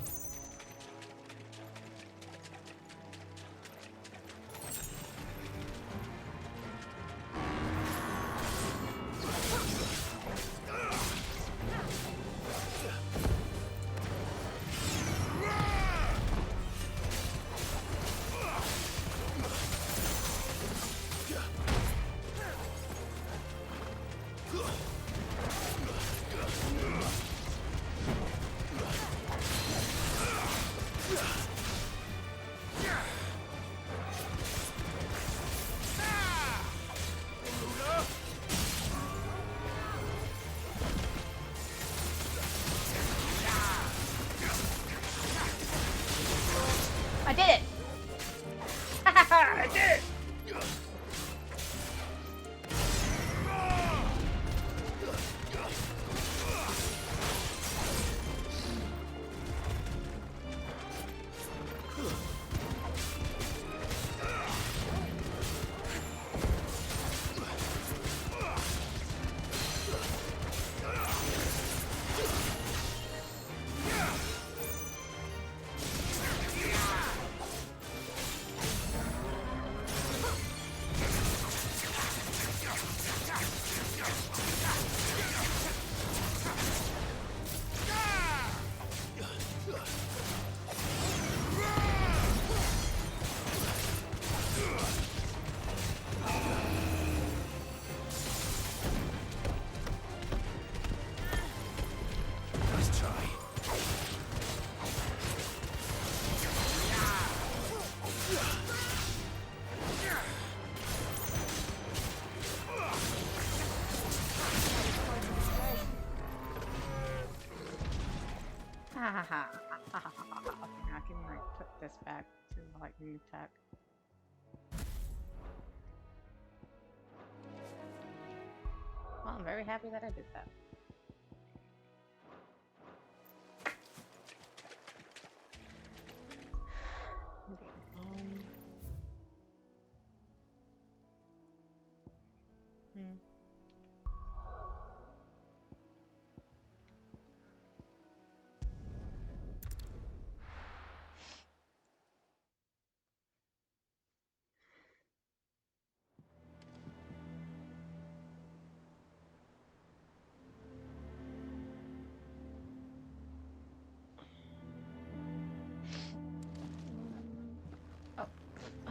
I did it! I did it! Okay, I can like put this back to lightning attack. Well, I'm very happy that I did that.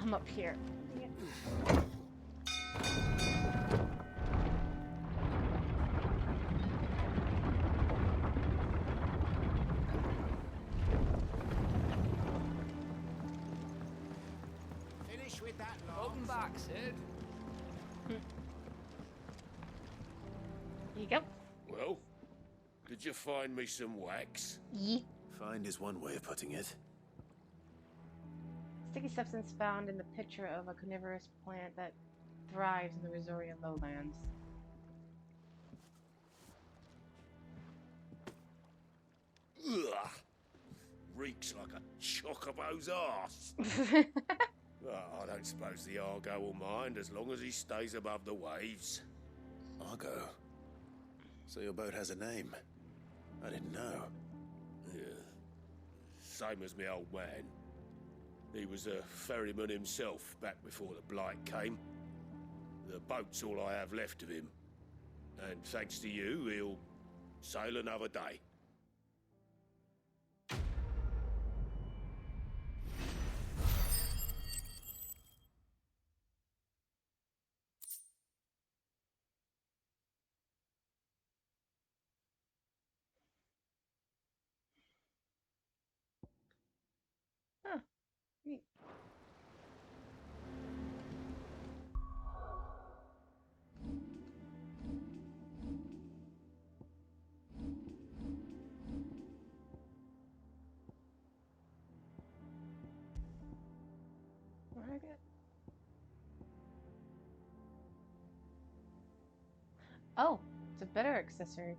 I'm up here. back, Sid. Here you go. Well, did you find me some wax? Yeah. Find is one way of putting it. Sticky substance found in the picture of a carnivorous plant that thrives in the Rizoria lowlands. Ugh. Reeks like a chocobo's arse. I don't suppose the Argo will mind as long as he stays above the waves. Argo? So your boat has a name? I didn't know. Yeah. Same as my old man. He was a ferryman himself back before the Blight came. The boat's all I have left of him. And thanks to you, he'll sail another day. Huh. Neat. What did I get? Oh, it's a better accessory.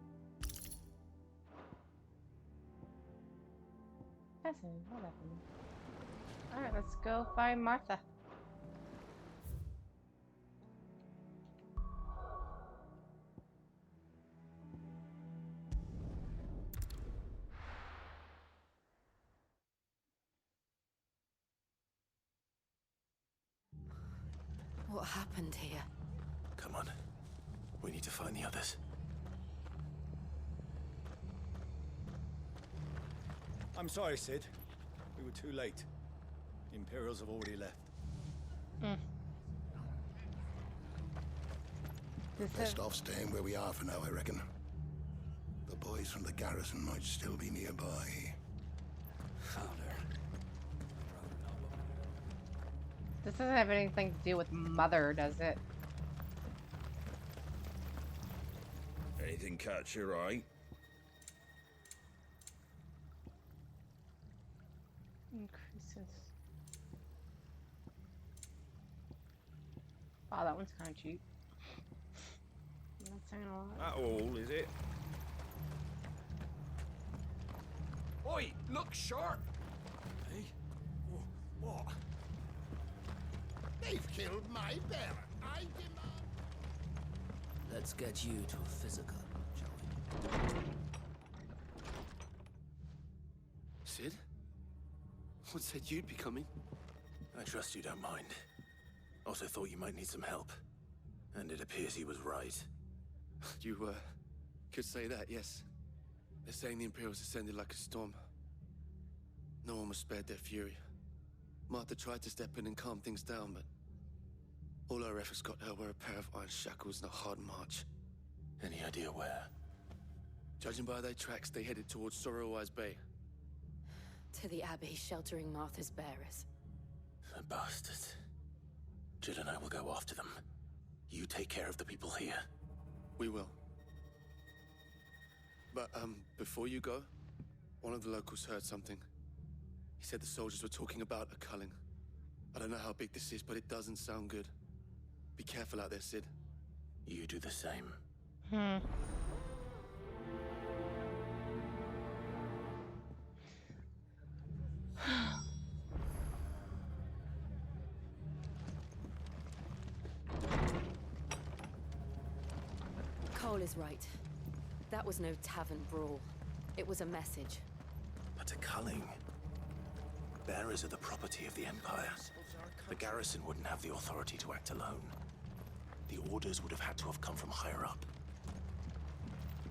Fascinating. What happened? Alright, let's go find Martha. What happened here? Come on. We need to find the others. I'm sorry, Sid. We were too late. The Imperials have already left. Best off staying where we are for now, I reckon. The boys from the garrison might still be nearby. This doesn't have anything to do with Mother, does it? Anything catch your eye? Increases. Wow, that one's kind of cheap. I'm not saying a lot. That all, is it? Oi, look sharp! Hey? What? They've killed my bear. I demand. Let's get you to a physical, shall we? Sid? What said you'd be coming? I trust you don't mind. Also thought you might need some help. And it appears he was right. You, could say that, yes. They're saying the Imperials descended like a storm. No one was spared their fury. Martha tried to step in and calm things down, but all our efforts got her were a pair of iron shackles and a hard march. Any idea where? Judging by their tracks, they headed towards Sorrowwise Bay. To the Abbey, sheltering Martha's bearers. The bastards. Jill and I will go after them. You take care of the people here. We will. But, before you go, one of the locals heard something. He said the soldiers were talking about a culling. I don't know how big this is, but it doesn't sound good. Be careful out there, Sid. You do the same. Cole is right. That was no tavern brawl. It was a message. But a culling. Bearers are the property of the Empire. The garrison wouldn't have the authority to act alone. The orders would have had to have come from higher up.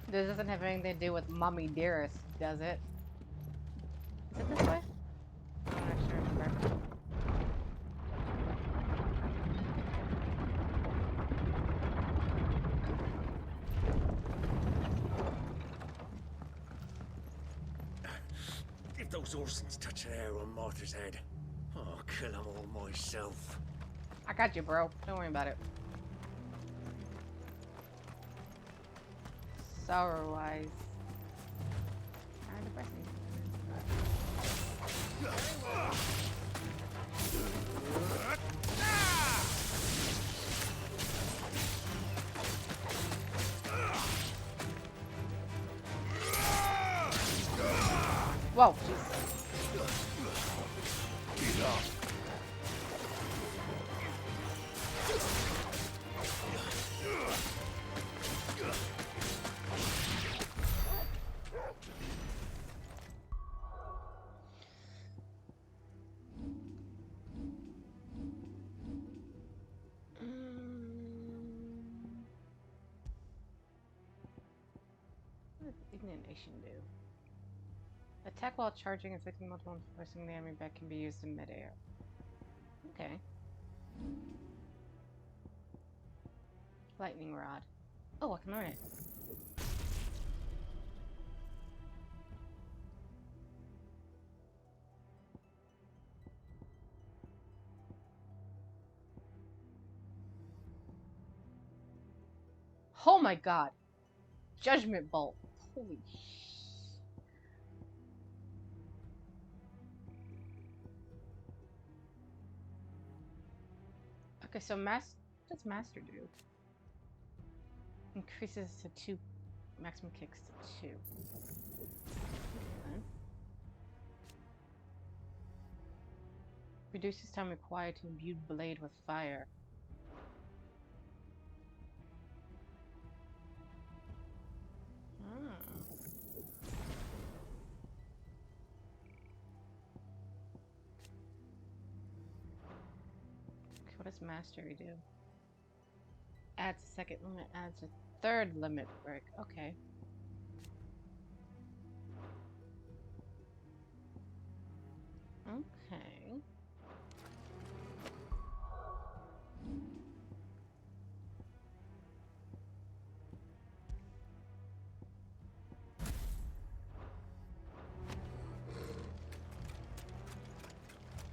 This doesn't have anything to do with Mommy Dearest, does it? Is it this way? I'm not sure. Remember. If those Orsons touch an hair on Martha's head, I'll kill them all myself. I got you, bro. Don't worry about it. Sorrow-wise. Kinda depressing. Whoa, jeez. What does ignition do? Attack while charging, inflicting multiple and forcing the enemy back can be used in midair. Okay. Lightning rod. Oh, I can learn it. Oh my god. Judgment bolt. Holy sh. Okay, so what does master do? Increases to 2, maximum kicks to 2. Okay. Reduces time required to imbue blade with fire. What does mastery do? Adds a second limit, adds a third limit break. Okay. Okay.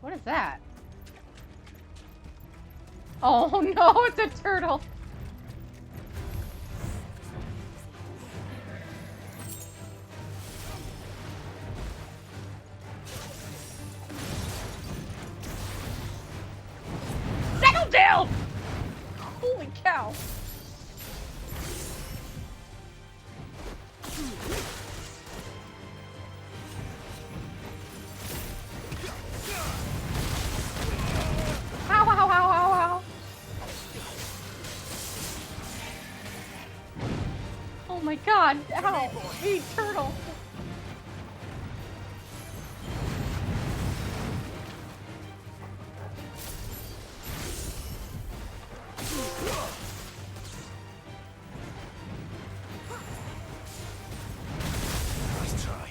What is that? Oh no, it's a turtle! Settle down! Holy cow! Ow, ow, ow, ow, ow! Oh my god, ow! Eat turtle! Nice try.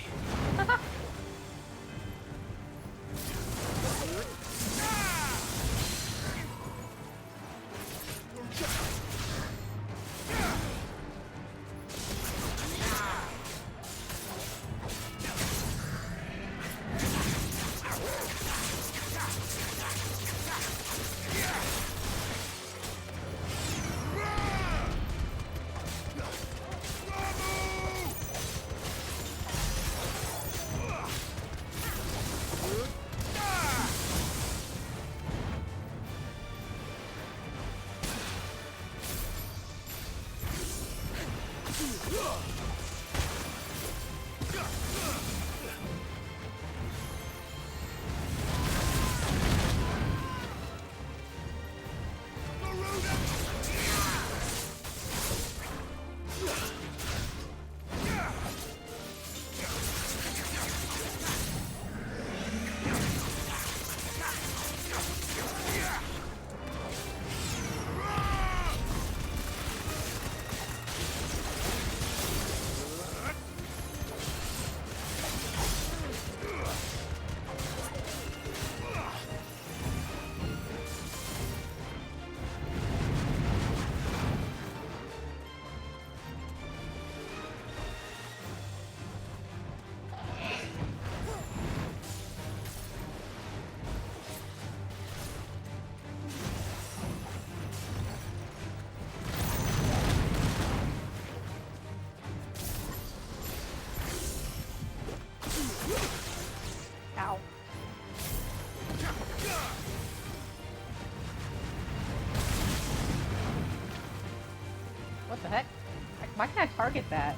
The heck? Why can't I target that?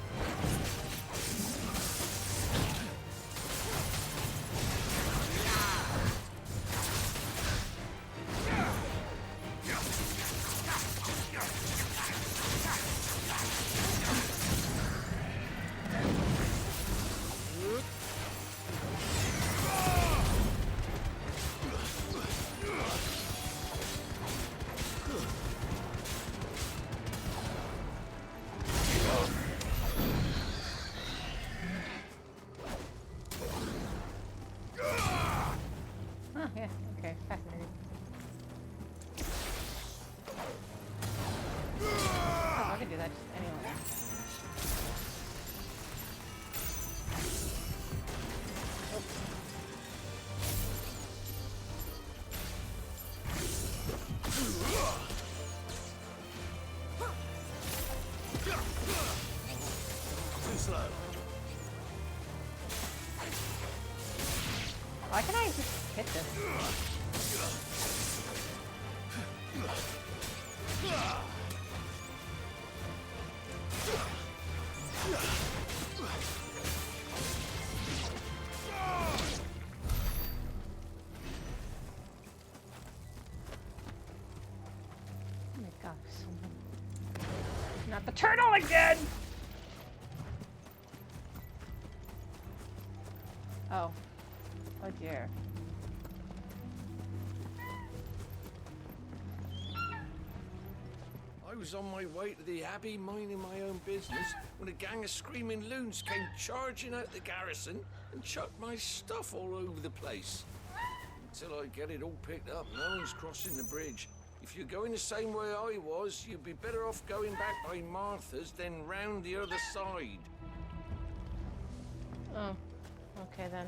Why can't I just hit this? Oh my gosh, not the turtle again! Oh. Oh dear. I was on my way to the Abbey minding my own business when a gang of screaming loons came charging out the garrison and chucked my stuff all over the place. Until I get it all picked up, no one's crossing the bridge. If you're going the same way I was, you'd be better off going back by Martha's than round the other side. Oh, okay then.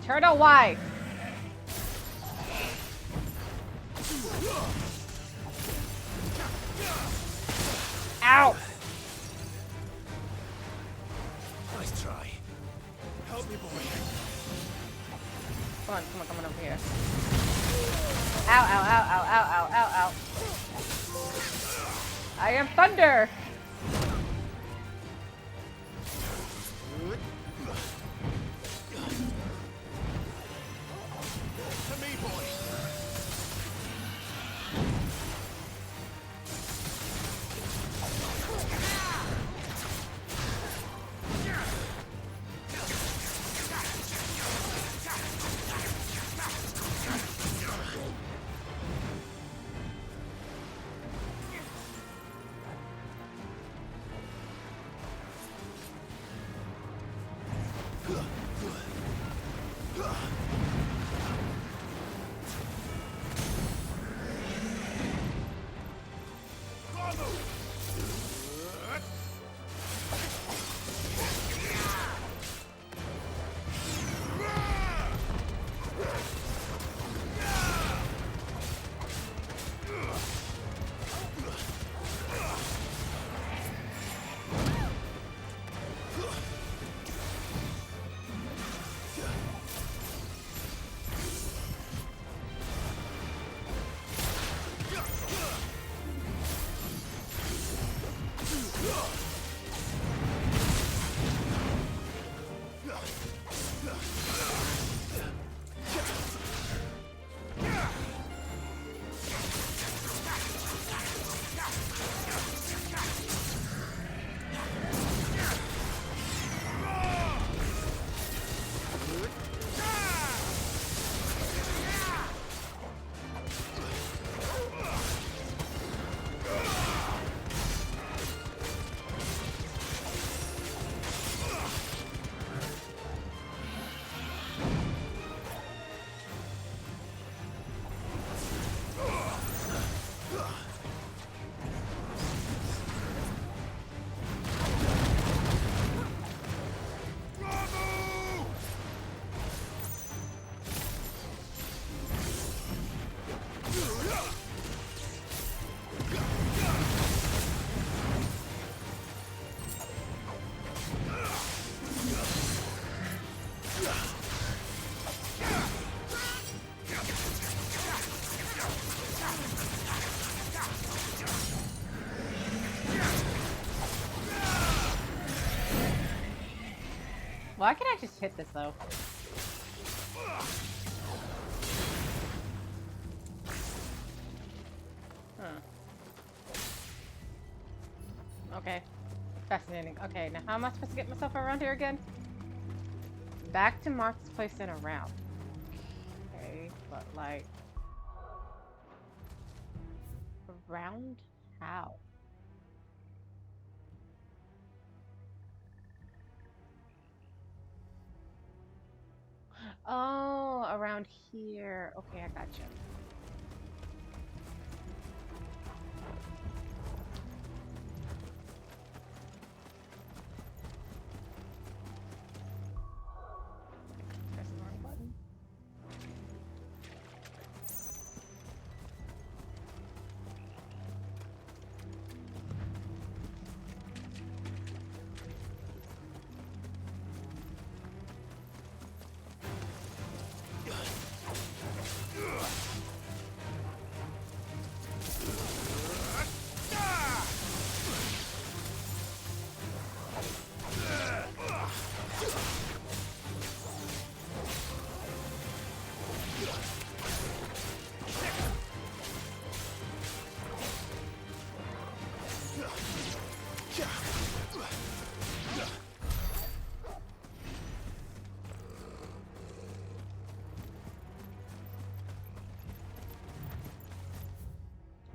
Turtle, why? Ow! Nice try. Help me, boy. Come on over here. Ow, ow, ow, ow, ow, ow, ow, ow. I am thunder! To me, boy. Why can I just hit this though? Huh. Okay. Fascinating. Okay, now how am I supposed to get myself around here again? Back to Mark's place and around. Okay, but like... around how? Oh, around here. Okay, I gotcha. Press the wrong button.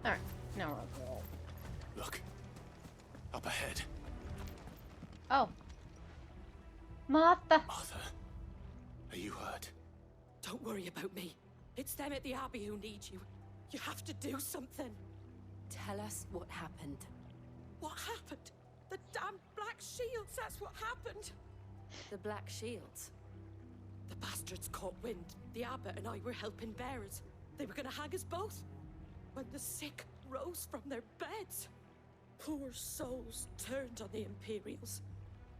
Alright, now we'll go. Look. Up ahead. Oh. Martha! Martha, are you hurt? Don't worry about me. It's them at the Abbey who need you. You have to do something. Tell us what happened. What happened? The damn Black Shields, that's what happened. The Black Shields? The bastards caught wind. The abbot and I were helping bearers. They were gonna hang us both. When the sick rose from their beds, poor souls turned on the Imperials.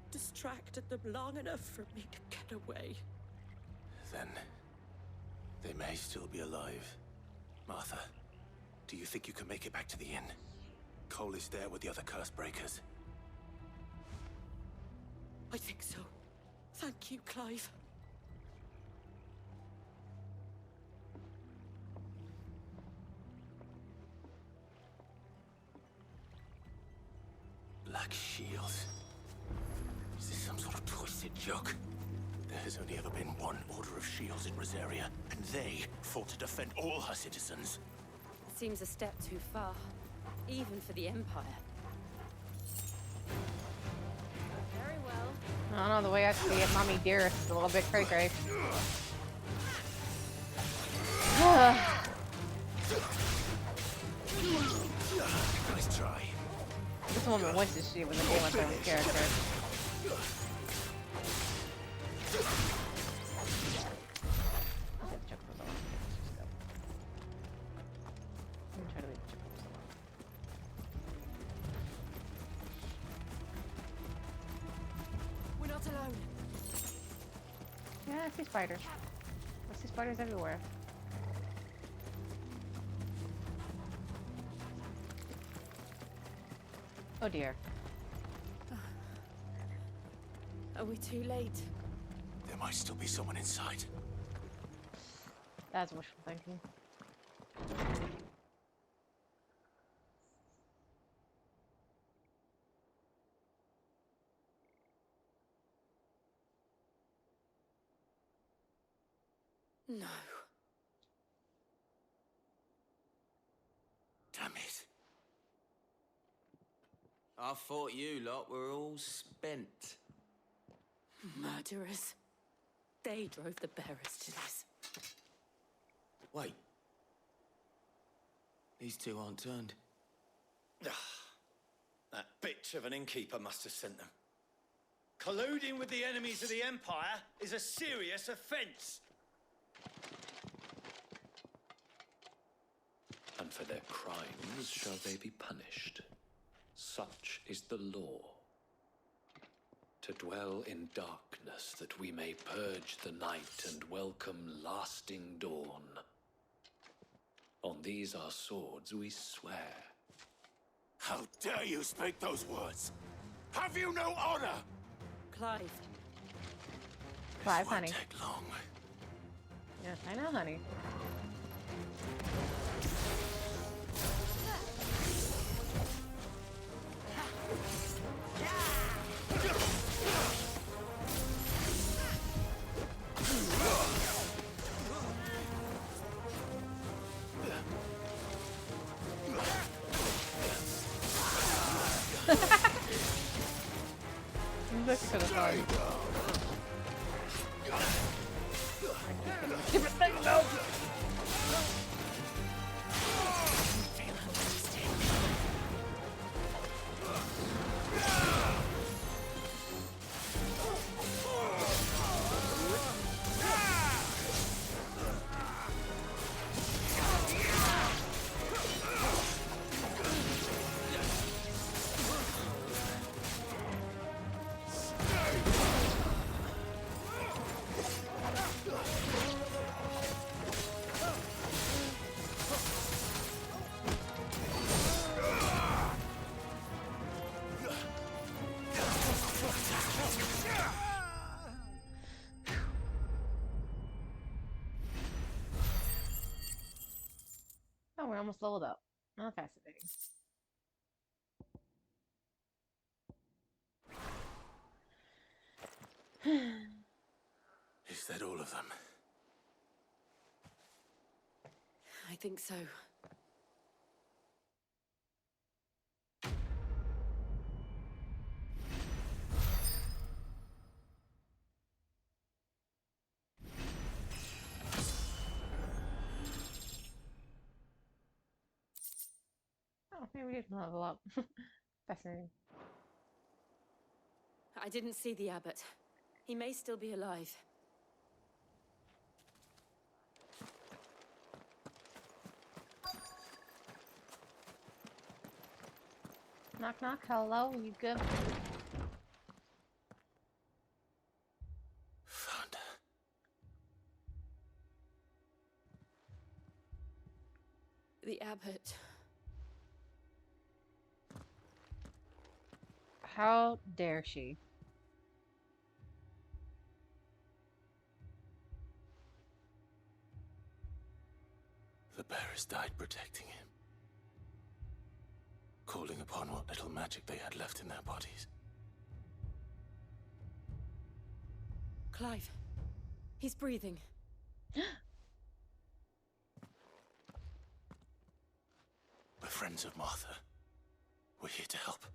Distracted them long enough for me to get away. Then they may still be alive. Martha, do you think you can make it back to the inn? Cole is there with the other curse breakers. I think so. Thank you, Clive. Black Shields. Is this some sort of twisted joke? There has only ever been one Order of Shields in Rosaria, and they fought to defend all her citizens. Seems a step too far, even for the Empire. Very well. I don't know, the way I see it, Mommy Dearest is a little bit cray-cray. Nice try. This woman wants this shit with a Game of Thrones character. We're not alone. Yeah, I see spiders. I see spiders everywhere. Oh dear. Are we too late? There might still be someone inside. That's wishful thinking. No. Damn it. I thought you lot were all spent. Murderers. They drove the bearers to this. Wait. These two aren't turned. That bitch of an innkeeper must have sent them. Colluding with the enemies of the Empire is a serious offense. And for their crimes shall they be punished. Such is the law. To dwell in darkness that we may purge the night and welcome lasting dawn. On these our swords we swear. How dare you speak those words? Have you no honor? Clive. Clive, This won't honey. take long. Yes, I know, honey. This could have fun. Keep it big, no! Oh, we're almost leveled up. Not fascinating. Is that all of them? I think so. Oh, maybe we did level up. Fascinating. I didn't see the abbot. He may still be alive. Knock, knock. Hello, you good? Found her. The abbot. How dare she? The bearers died protecting him. Calling upon what little magic they had left in their bodies. Clive. He's breathing. We're friends of Martha. We're here to help.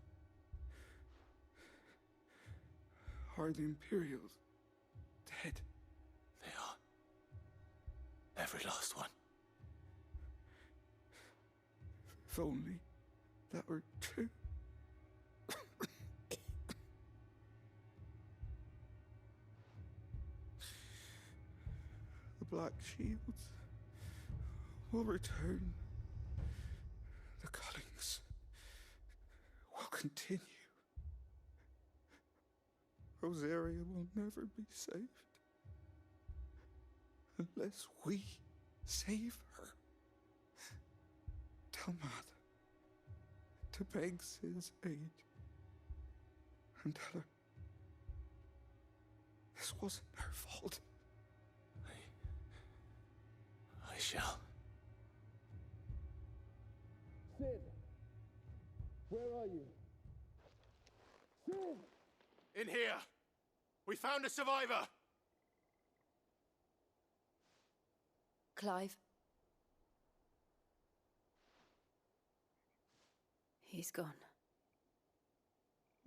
Are the Imperials dead? They are. Every last one. If only that were true. The Black Shields will return. The cullings will continue. Rosaria will never be saved unless we save her. Tell Mother to beg Sid's aid and tell her this wasn't her fault. I shall. Sid, where are you? Sid! In here! We found a survivor! Clive. He's gone.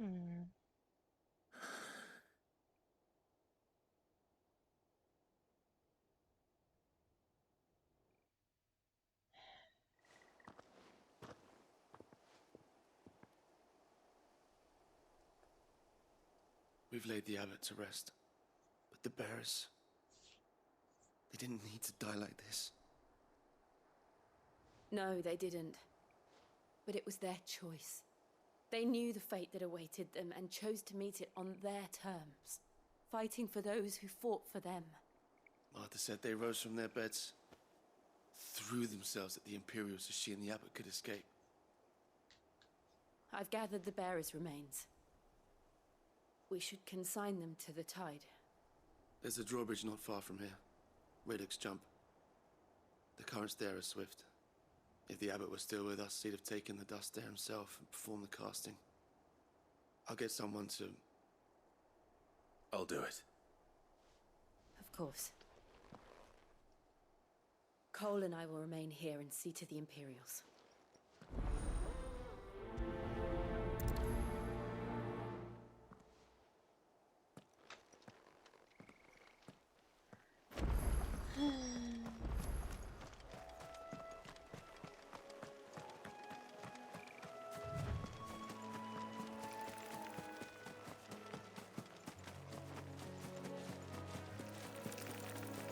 Hmm. We've laid the abbot to rest. But the bearers, they didn't need to die like this. No, they didn't. But it was their choice. They knew the fate that awaited them and chose to meet it on their terms, fighting for those who fought for them. Martha said they rose from their beds, threw themselves at the Imperials so she and the abbot could escape. I've gathered the bearers' remains. We should consign them to the tide. There's a drawbridge not far from here. Reddock's Jump. The currents there are swift. If the abbot was still with us, he'd have taken the dust there himself and performed the casting. I'll get someone to... I'll do it. Of course. Cole and I will remain here and see to the Imperials.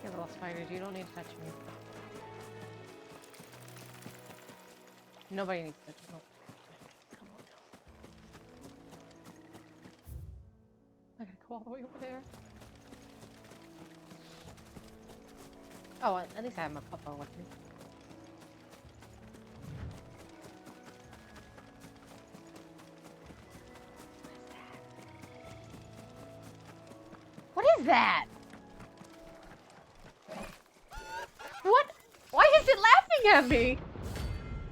You little spiders, you don't need to touch me. Nobody needs to touch me. Come on. I gotta go all the way over there. Oh, at least I have my papa with me. What is that? What? Why is it laughing at me?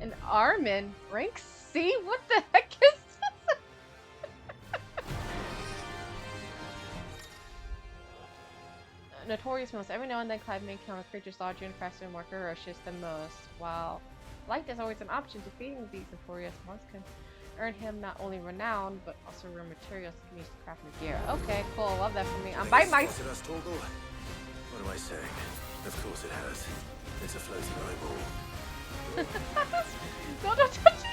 An Armin, rank C? What the heck is this? Notorious most. Every now and then Clive may encounter creatures larger and faster and more ferocious than most. While Blight is always an option, defeating these notorious monsters can earn him not only renown, but also rare materials he can use to craft new gear. Okay, cool. Love that for me. I'm biting my... What am I saying? Of course it has. It's a floating eyeball. No, don't touch me!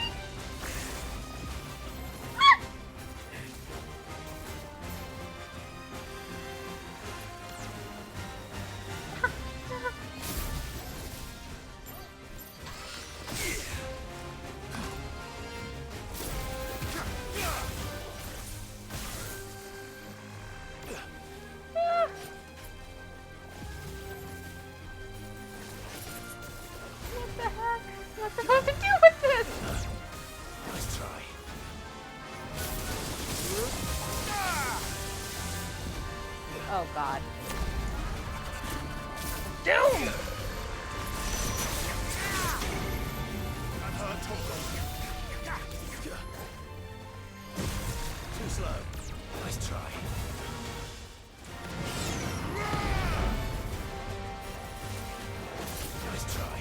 What's supposed to do with this? Nice try. Oh god. Doom! Too slow. Nice try. Nice try.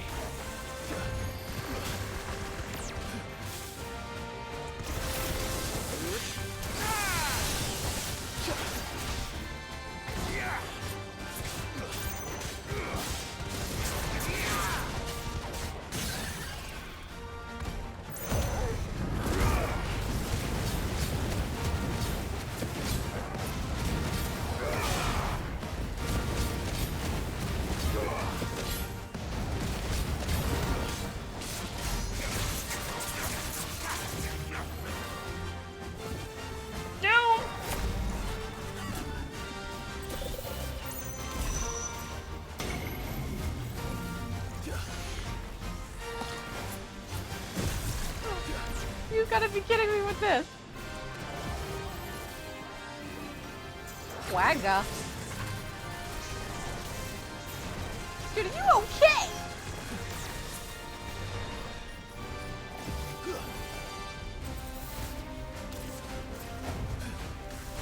You gotta be kidding me with this. Wagga. Dude, are you okay?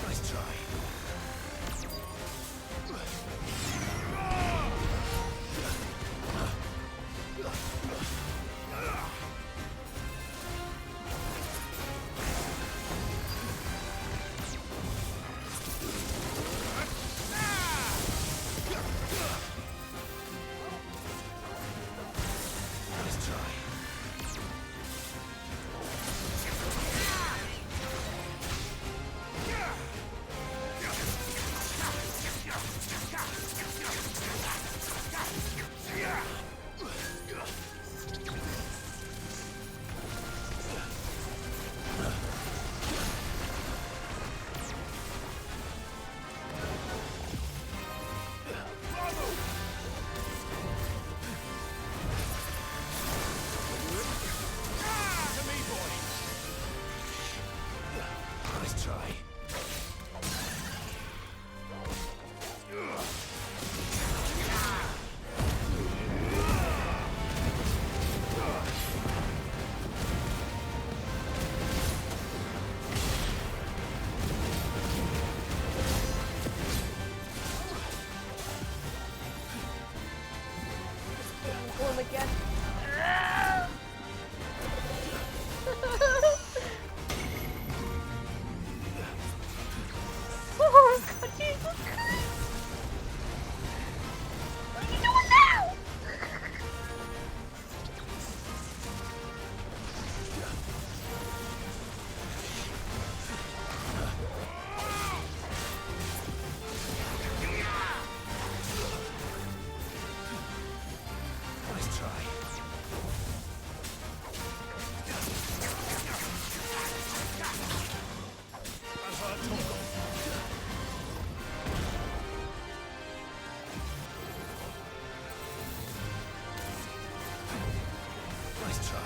Nice try. again. Oh, God, Jesus Christ! What are you doing now? Nice try. Nice try.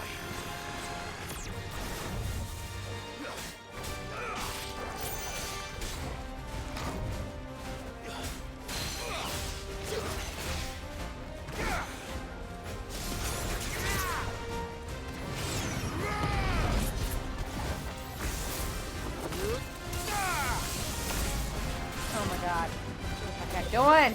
Oh my God. What's that guy doing?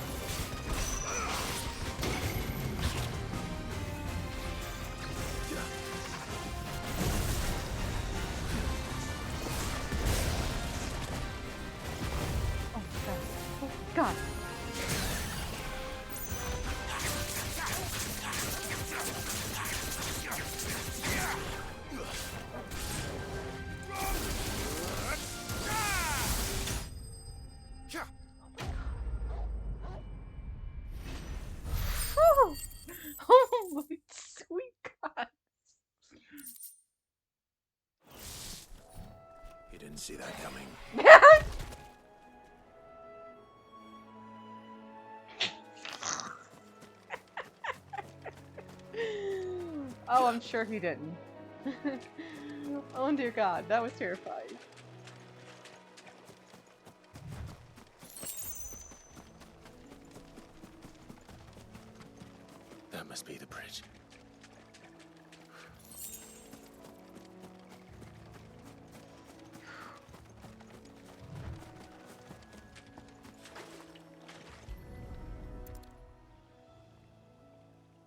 Oh God. Oh God. Whew. Oh my sweet God. You didn't see that coming. Oh, I'm sure he didn't. Oh dear God, that was terrifying. That must be the bridge.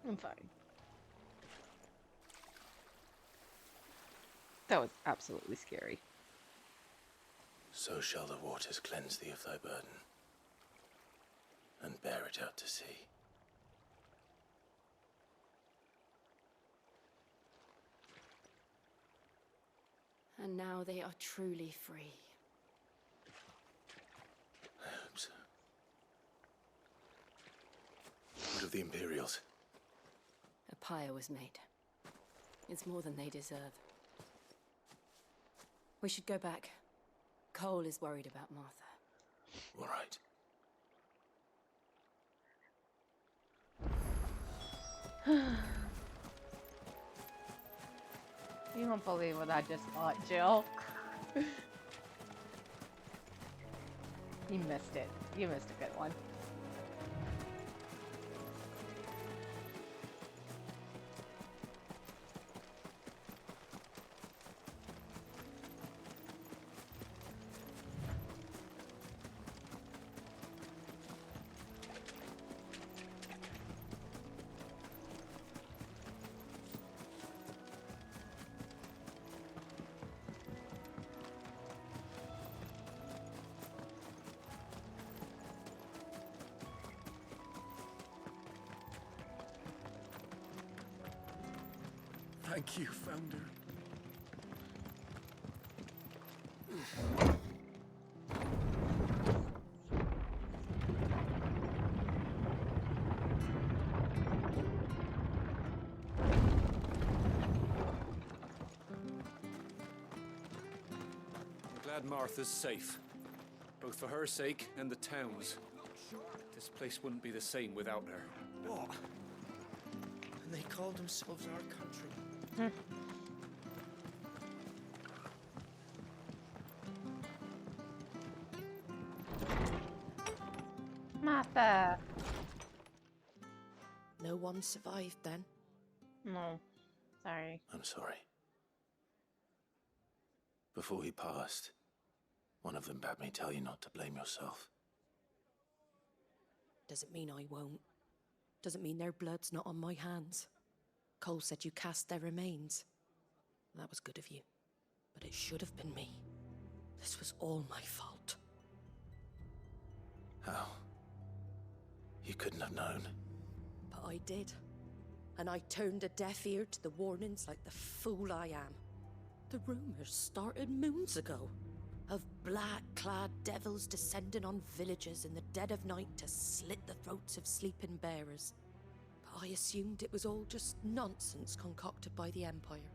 I'm fine. That was absolutely scary. So shall the waters cleanse thee of thy burden, and bear it out to sea. And now they are truly free. I hope so. What of the Imperials? A pyre was made. It's more than they deserve. We should go back. Cole is worried about Martha. All right. You don't believe what I just thought, Jill. You missed it. You missed a good one. Thank you, Founder. I'm glad Martha's safe, both for her sake and the town's. This place wouldn't be the same without her. What? And they called themselves our country. Martha. No one survived then? No. Sorry. I'm sorry. Before he passed, one of them bade me tell you not to blame yourself. Doesn't mean I won't. Doesn't mean their blood's not on my hands. Cole said you cast their remains. That was good of you. But it should have been me. This was all my fault. How? You couldn't have known. But I did. And I turned a deaf ear to the warnings like the fool I am. The rumors started moons ago. Of black-clad devils descending on villages in the dead of night to slit the throats of sleeping bearers. But I assumed it was all just nonsense concocted by the Empire.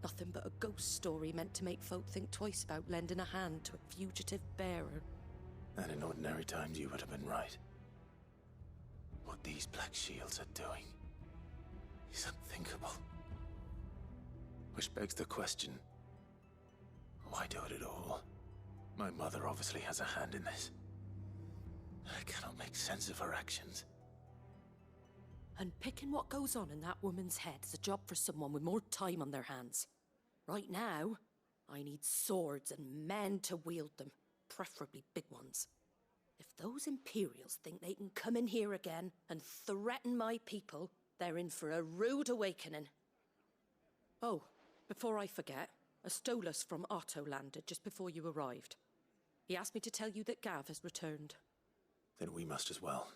Nothing but a ghost story meant to make folk think twice about lending a hand to a fugitive bearer. And in ordinary times you would have been right. What these Black Shields are doing is unthinkable. Which begs the question, why do it at all? My mother obviously has a hand in this. I cannot make sense of her actions. And picking what goes on in that woman's head is a job for someone with more time on their hands. Right now, I need swords and men to wield them, preferably big ones. If those Imperials think they can come in here again and threaten my people, they're in for a rude awakening. Oh, before I forget, a Stolas from Otto landed just before you arrived. He asked me to tell you that Gav has returned. Then we must as well.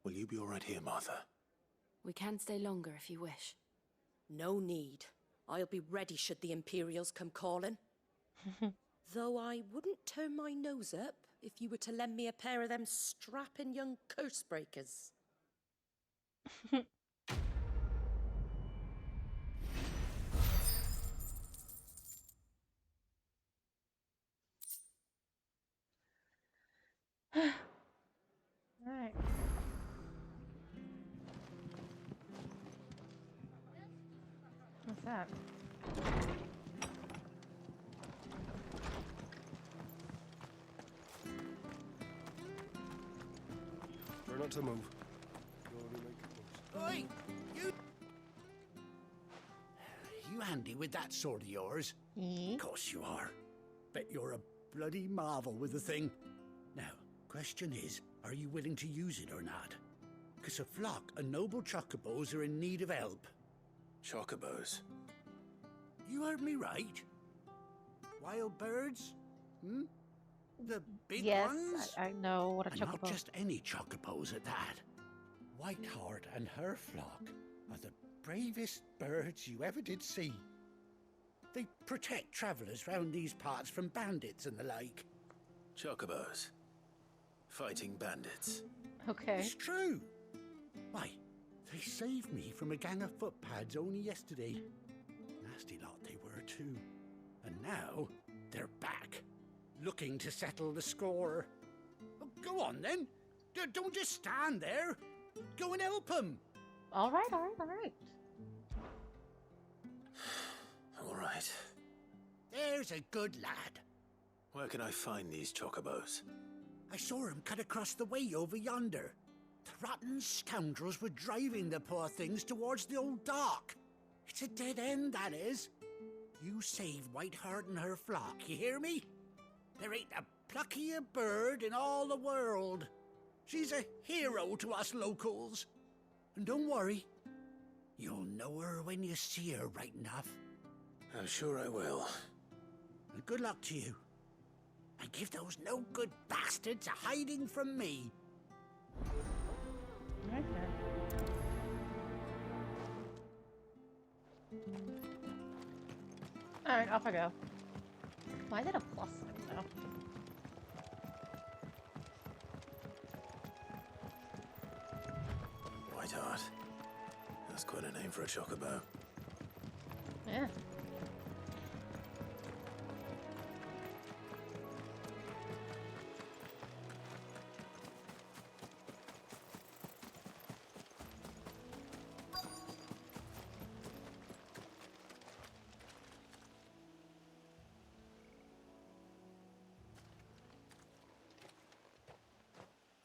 Will you be all right here, Martha? We can stay longer if you wish. No need. I'll be ready should the Imperials come calling. Though I wouldn't turn my nose up if you were to lend me a pair of them strapping young curse breakers. Alright. What's that? Try not to move. Oi! You handy with that sword of yours? Of course you are. Bet you're a bloody marvel with the thing. Now, question is, are you willing to use it or not? Because a flock of noble chocobos are in need of help. Chocobos? You heard me right. Wild birds? Hmm? The big yes, ones? I know what a And chocobo. not just any chocobos at that. Whiteheart and her flock are the bravest birds you ever did see. They protect travellers round these parts from bandits and the like. Chocobos. Fighting bandits. Okay. It's true. Why, they saved me from a gang of footpads only yesterday. Nasty lot they were too. And now they're back, looking to settle the score. Oh, go on then. Don't just stand there. Go and help them. All right, all right, all right. All right. There's a good lad. Where can I find these chocobos? I saw him cut across the way over yonder. The rotten scoundrels were driving the poor things towards the old dock. It's a dead end, that is. You save Whiteheart and her flock, you hear me? There ain't a pluckier bird in all the world. She's a hero to us locals. And don't worry, you'll know her when you see her right enough. I'm sure I will. And good luck to you. And give those no-good bastards a hiding from me. Okay. Alright, off I go. Why is it a plus sign, though? Whiteheart. That's quite a name for a chocobo. Yeah.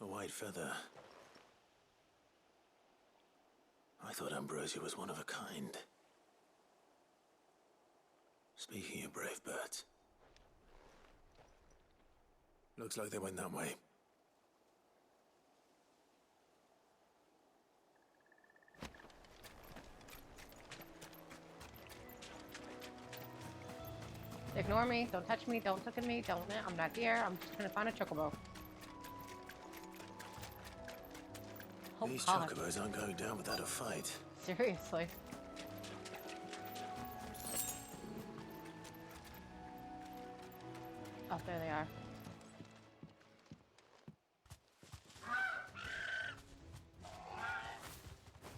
A white feather. I thought Ambrosia was one of a kind. Speaking of brave birds. Looks like they went that way. Ignore me. Don't touch me. Don't look at me. Don't. I'm not here. I'm just gonna find a chocobo. Oh, These God. chocobos aren't going down without a fight. Seriously. Oh, there they are.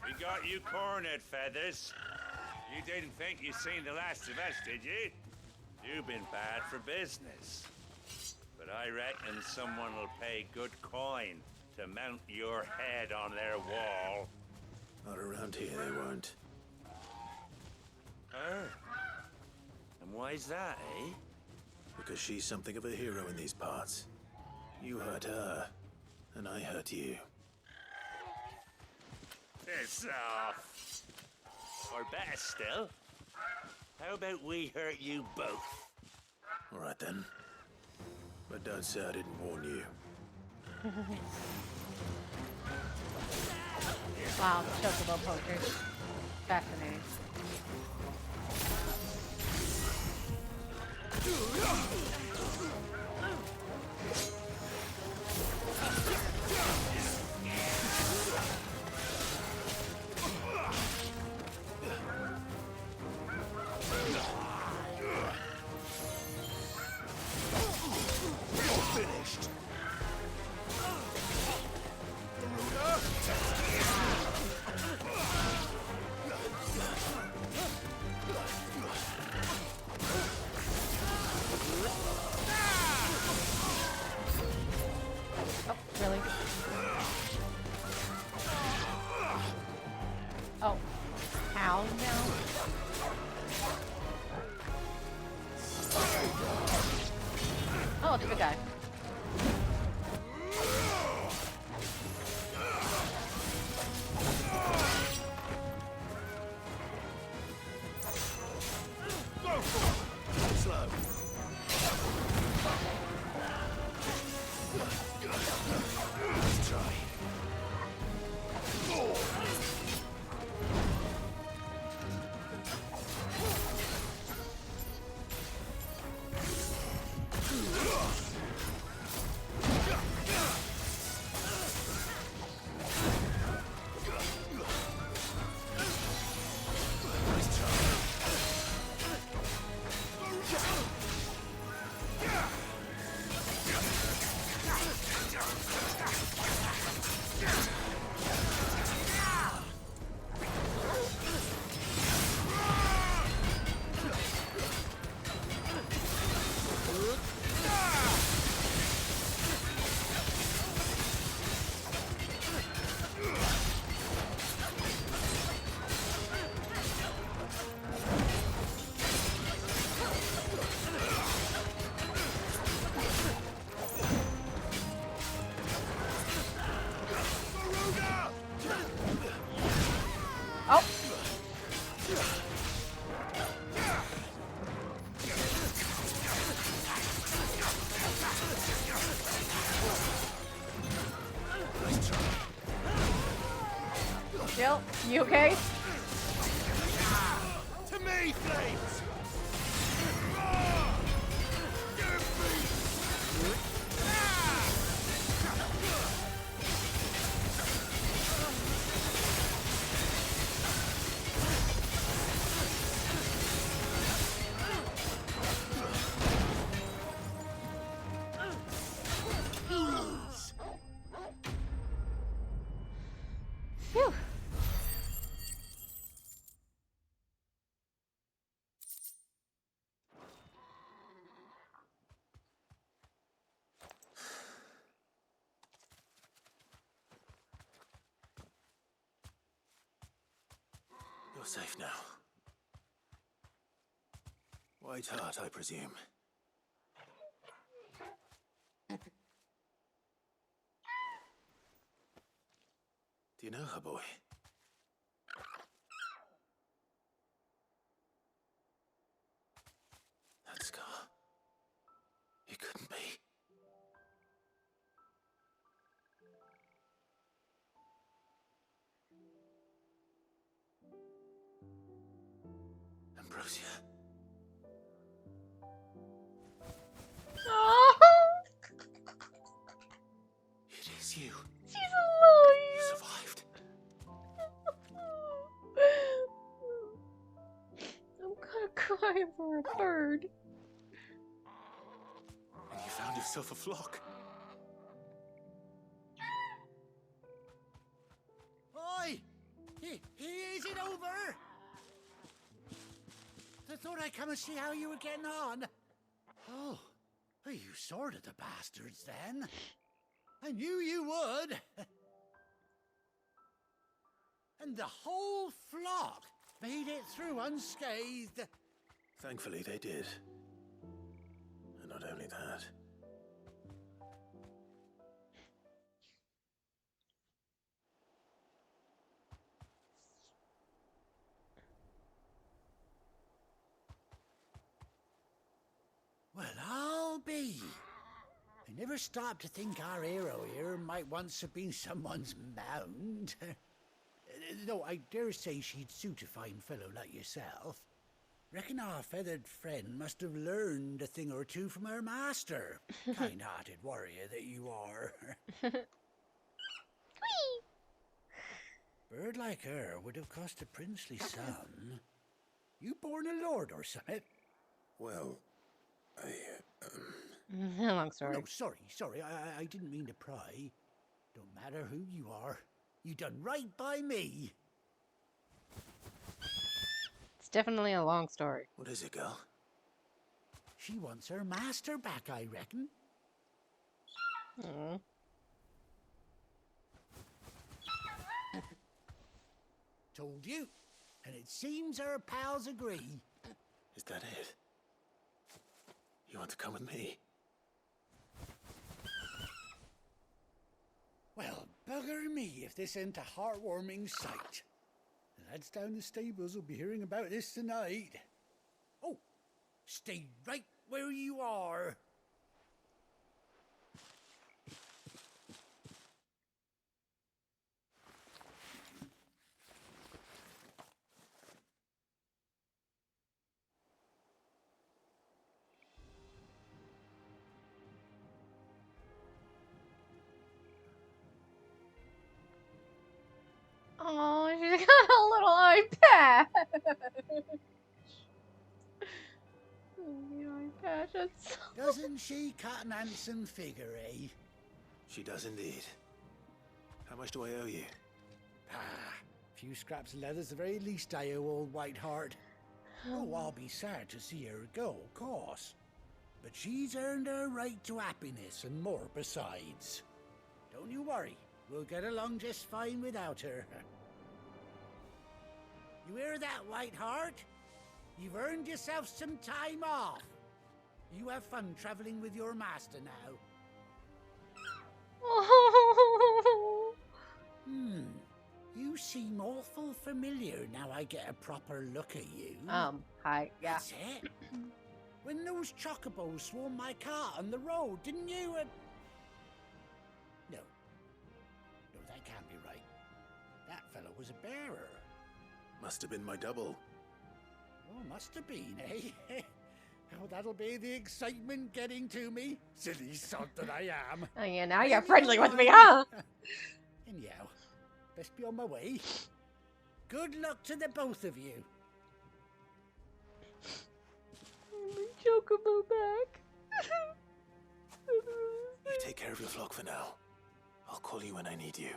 We got you cornered, Feathers. You didn't think you'd seen the last of us, did you? You've been bad for business. But I reckon someone will pay good coin to mount your head on their wall. Not around here, they won't. Her? And why's that, eh? Because she's something of a hero in these parts. You hurt her, and I hurt you. Piss off. Or better still, how about we hurt you both? All right then. But don't say I didn't warn you. Wow, chocobo poachers. Fascinating. Finished. Oh, really? Oh. How now? Oh, it's a good guy. Slow. Let's try. Oh! Jill, you okay? To me, Flames! Phew. You're safe now. White Heart, I presume. Do you know her, boy? That scar. It couldn't be. Ambrosia. time for a bird. And you found yourself a flock. Oi! Is it over? I thought I'd come and see how you were getting on. Oh, you sorted the bastards then. I knew you would. And the whole flock made it through unscathed. Thankfully, they did. And not only that. Well, I'll be. I never stopped to think our hero here might once have been someone's mount. Though I dare say she'd suit a fine fellow like yourself. Reckon our feathered friend must have learned a thing or two from her master. Kind-hearted warrior that you are. Bird like her would have cost a princely sum. You born a lord or something? Well, Long story. Oh, no, sorry. I didn't mean to pry. Don't matter who you are. You done right by me. It's definitely a long story. What is it, girl? She wants her master back, I reckon. Aww. Told you. And it seems her pals agree. Is that it? You want to come with me? Well, bugger me if this ain't a heartwarming sight. The lads down the stables will be hearing about this tonight. Oh, stay right where you are. Oh, she's got a little eye patch. The eye patch. That's so... Doesn't she cut an handsome figure, eh? She does indeed. How much do I owe you? A few scraps of leather's the very least I owe old Whiteheart. Oh, I'll be sad to see her go, of course. But she's earned her right to happiness and more besides. Don't you worry. We'll get along just fine without her. You hear that, Whiteheart? You've earned yourself some time off. You have fun traveling with your master now. You seem awful familiar now I get a proper look at you. Hi, yeah. That's it. When those chocobos swarmed my cart on the road, didn't you? No, that can't be right. That fellow was a bearer. Must have been my double. Oh, must have been, eh? Oh, that'll be the excitement getting to me. Silly sod that I am. Oh yeah, now you're friendly with me, huh? Anyhow, best be on my way. Good luck to the both of you. Chocobo back. You take care of your flock for now. I'll call you when I need you.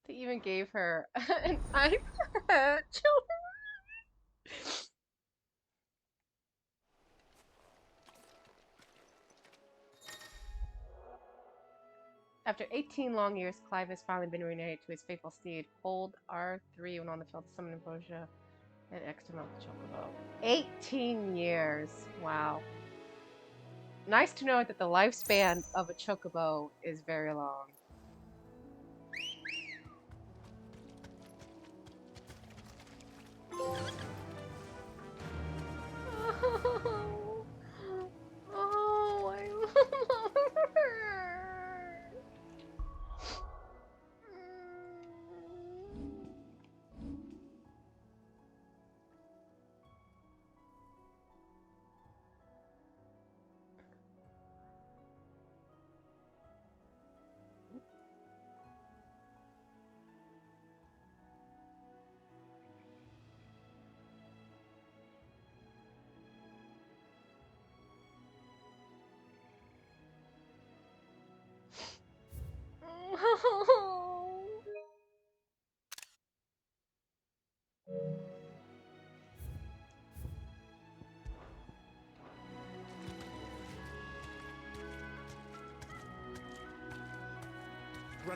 They even gave her an eye patch. After 18 long years, Clive has finally been reunited to his faithful steed. Hold R3 when on the field to summon Ambrosia and X to mount the Chocobo. 18 years. Wow. Nice to know that the lifespan of a Chocobo is very long. Oh, I love her.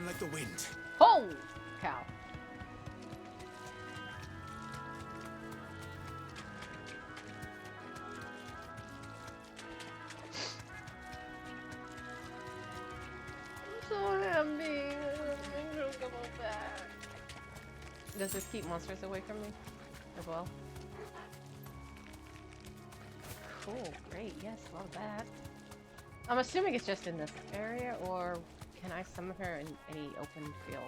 run like the wind. Oh, cow. I'm so happy. Come on back. Does this keep monsters away from me as well? Cool, great, yes, love that. I'm assuming it's just in this area, or can I summon her in any open field?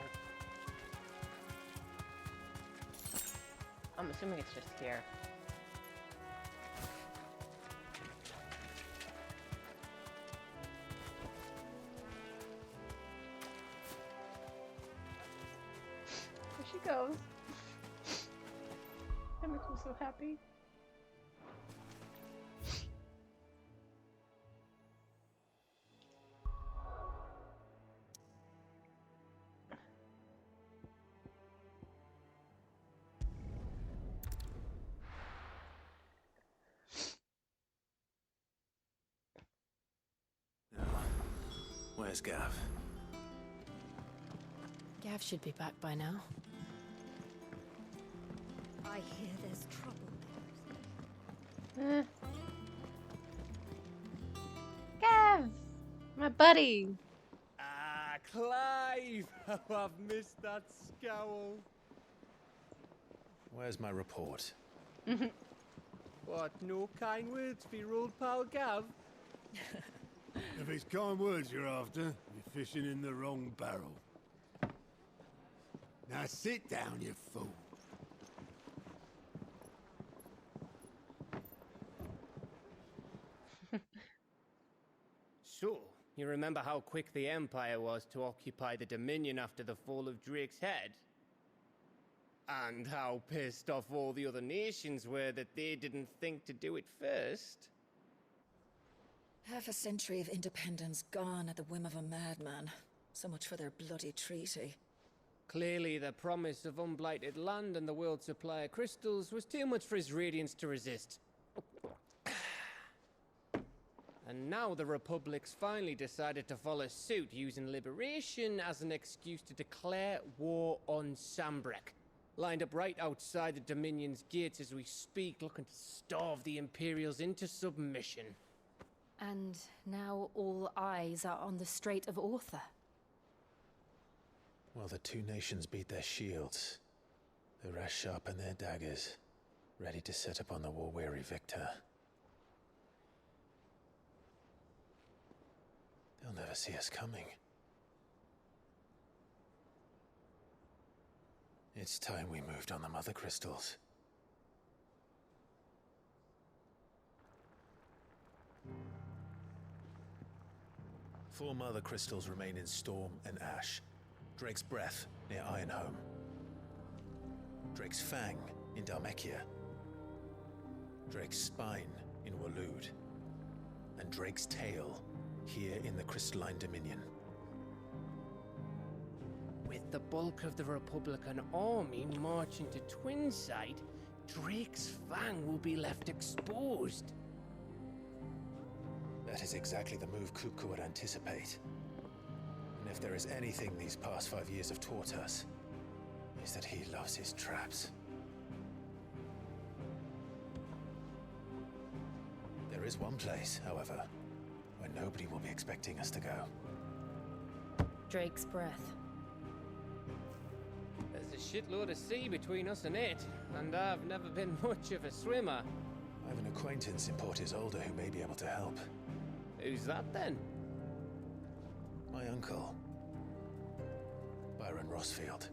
I'm assuming it's just here. There she goes. That makes me so happy. Where's Gav? Gav should be back by now. I hear there's trouble. Gav! My buddy! Ah, Clive! How I've missed that scowl. Where's my report? What, no kind words for your old pal Gav? If it's kind words you're after, you're fishing in the wrong barrel. Now sit down, you fool. So, you remember how quick the Empire was to occupy the Dominion after the fall of Drake's head? And how pissed off all the other nations were that they didn't think to do it first? Half a century of independence gone at the whim of a madman. So much for their bloody treaty. Clearly, the promise of unblighted land and the world's supply of crystals was too much for his radiance to resist. And now the Republic's finally decided to follow suit, using liberation as an excuse to declare war on Sambrek. Lined up right outside the Dominion's gates as we speak, looking to starve the Imperials into submission. And now all eyes are on the Strait of Author. Well, the two nations beat their shields. The rest sharpen their daggers, ready to set upon the war-weary victor. They'll never see us coming. It's time we moved on the mother crystals. Four mother crystals remain in Storm and Ash. Drake's Breath near Ironhome. Drake's Fang in Dhalmekia. Drake's Spine in Waloed. And Drake's Tail here in the Crystalline Dominion. With the bulk of the Republican army marching to Twinside, Drake's Fang will be left exposed. That is exactly the move Kupka would anticipate. And if there is anything these past 5 years have taught us, is that he loves his traps. There is one place, however, where nobody will be expecting us to go. Drake's Breath. There's a shitload of sea between us and it, and I've never been much of a swimmer. I have an acquaintance in Port Isolde who may be able to help. Who's that then? My uncle, Byron Rosfield.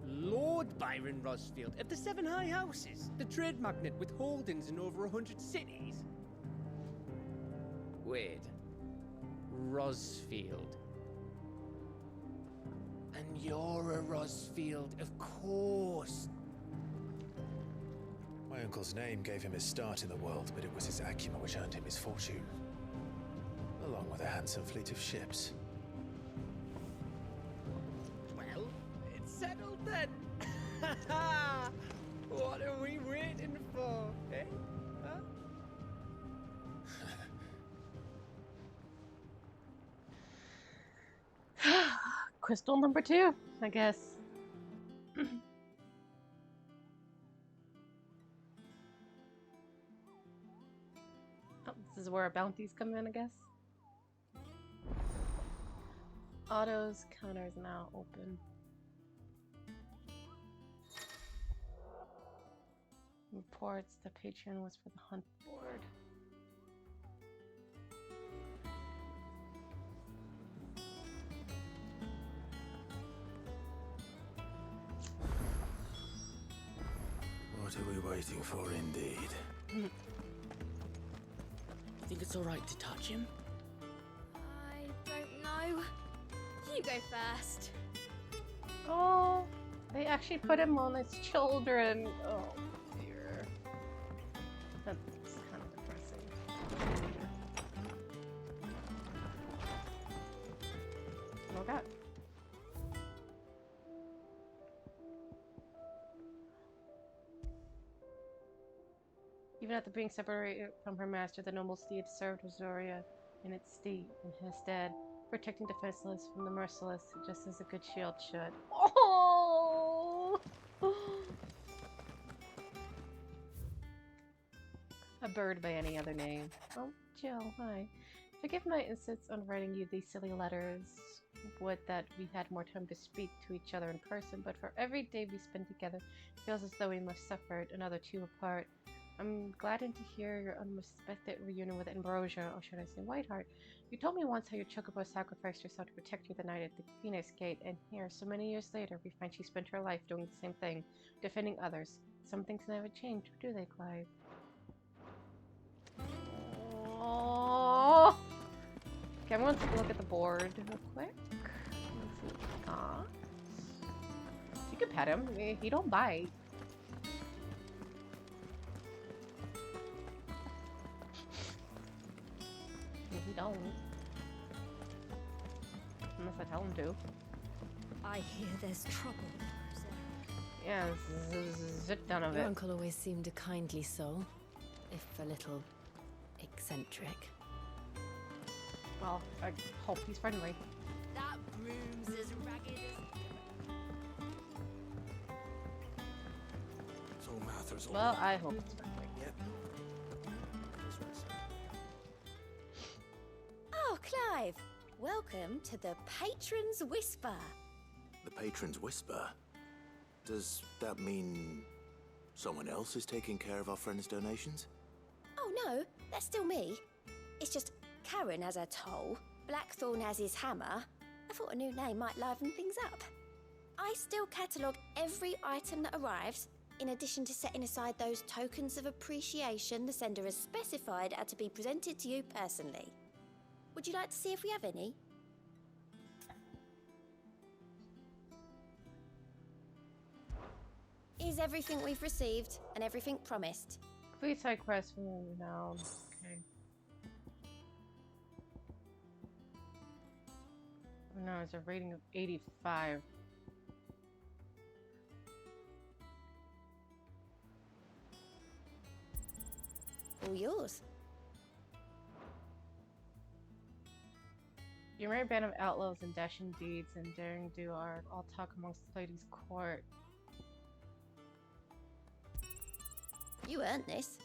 Lord Byron Rosfield of the Seven High Houses, the trade magnate with holdings in over 100 cities. Wait, Rosfield. And you're a Rosfield, of course. My uncle's name gave him his start in the world, but it was his acumen which earned him his fortune. Along with a handsome fleet of ships. Well, it's settled then. What are we waiting for, eh? Huh? crystal number 2, I guess. Oh, this is where our bounties come in, I guess. Otto's counter is now open. Reports the patron was for the hunt board. What are we waiting for, indeed? You think it's alright to touch him? I don't know. You go first. Oh, they actually put him on his children. Oh dear. That's kind of depressing. Oh god. Even after being separated from her master, the noble steed served Rosaria in its stead, protecting defenseless from the merciless, just as a good shield should. Oh! A bird by any other name. Oh, Jill, hi. Forgive my insistence on writing you these silly letters. Would that we had more time to speak to each other in person, but for every day we spend together, it feels as though we must suffer another 2 apart. I'm gladdened to hear your unexpected reunion with Ambrosia, or should I say Whiteheart. You told me once how your chocobo sacrificed herself to protect you the night at the Phoenix Gate, and here, so many years later, we find she spent her life doing the same thing, defending others. Some things never change, do they, Clive? Oh. Okay, I'm gonna take a look at the board real quick. Let's see what we got. You can pet him. He don't bite. He don't. Unless I tell him to. I hear there's trouble. Yeah, zip down of Your it. uncle always seemed a kindly soul, if a little eccentric. Well, I hope he's friendly. That broom's as ragged as... It's all Mathers. Well, I hope it's friendly. Yep. Oh, Clive! Welcome to the Patron's Whisper. The Patron's Whisper? Does that mean someone else is taking care of our friends' donations? Oh no, that's still me. It's just Karen has her toll, Blackthorn has his hammer. I thought a new name might liven things up. I still catalogue every item that arrives, in addition to setting aside those tokens of appreciation the sender has specified are to be presented to you personally. Would you like to see if we have any? Is everything we've received and everything promised? Complete side quest from renowned. Okay. Oh no, it's a rating of 85. All yours. Your merry band of outlaws and dashing deeds and daring do are all talk amongst the lady's court. You earned this.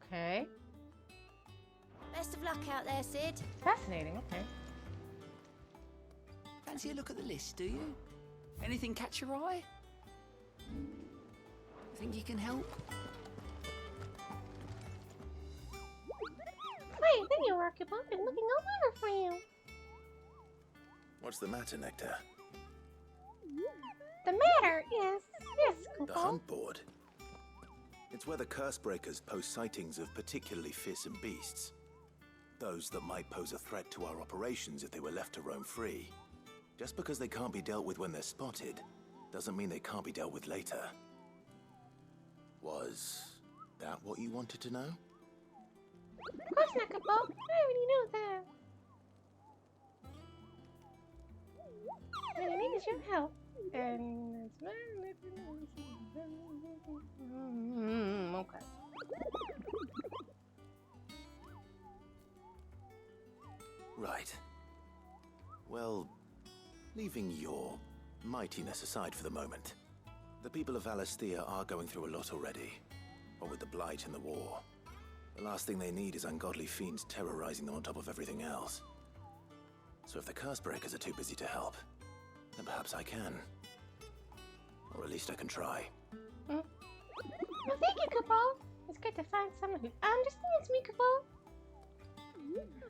Okay. Best of luck out there, Sid. Fascinating, okay. Fancy a look at the list, do you? Anything catch your eye? Think you can help? Wait, there you are, Kippo. I've been looking all over for you. What's the matter, Nectar? The matter is this, The Kippo. hunt board? It's where the curse breakers post sightings of particularly fearsome beasts. Those that might pose a threat to our operations if they were left to roam free. Just because they can't be dealt with when they're spotted, doesn't mean they can't be dealt with later. Was that what you wanted to know? Of course not, Kippo. I already knew that. And I need your help. And okay. Right. Well, leaving your mightiness aside for the moment, the people of Valisthea are going through a lot already. What with the Blight and the war. The last thing they need is ungodly fiends terrorizing them on top of everything else. So if the Curse-breakers are too busy to help, then perhaps I can. Or at least I can try. Well, thank you, Kupo. It's good to find someone who understands me, Kupo.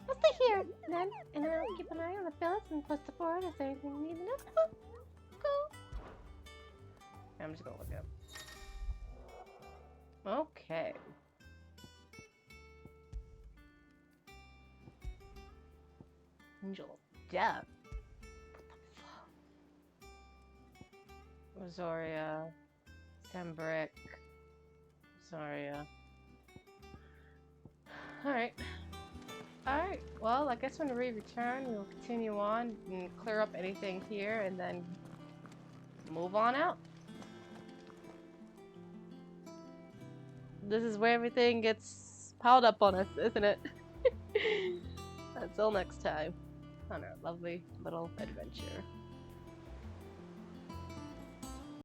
I'll stay here, then, and I'll keep an eye on the bills and post the board if there's anything needed. Cool. I'm just gonna look up. Okay. Angel of Death. What the fuck? Rosaria. Sembrick. Rosaria. Alright. Alright, well, I guess when we return, we'll continue on and clear up anything here and then move on out. This is where everything gets piled up on us, isn't it? Until next time on our lovely little adventure.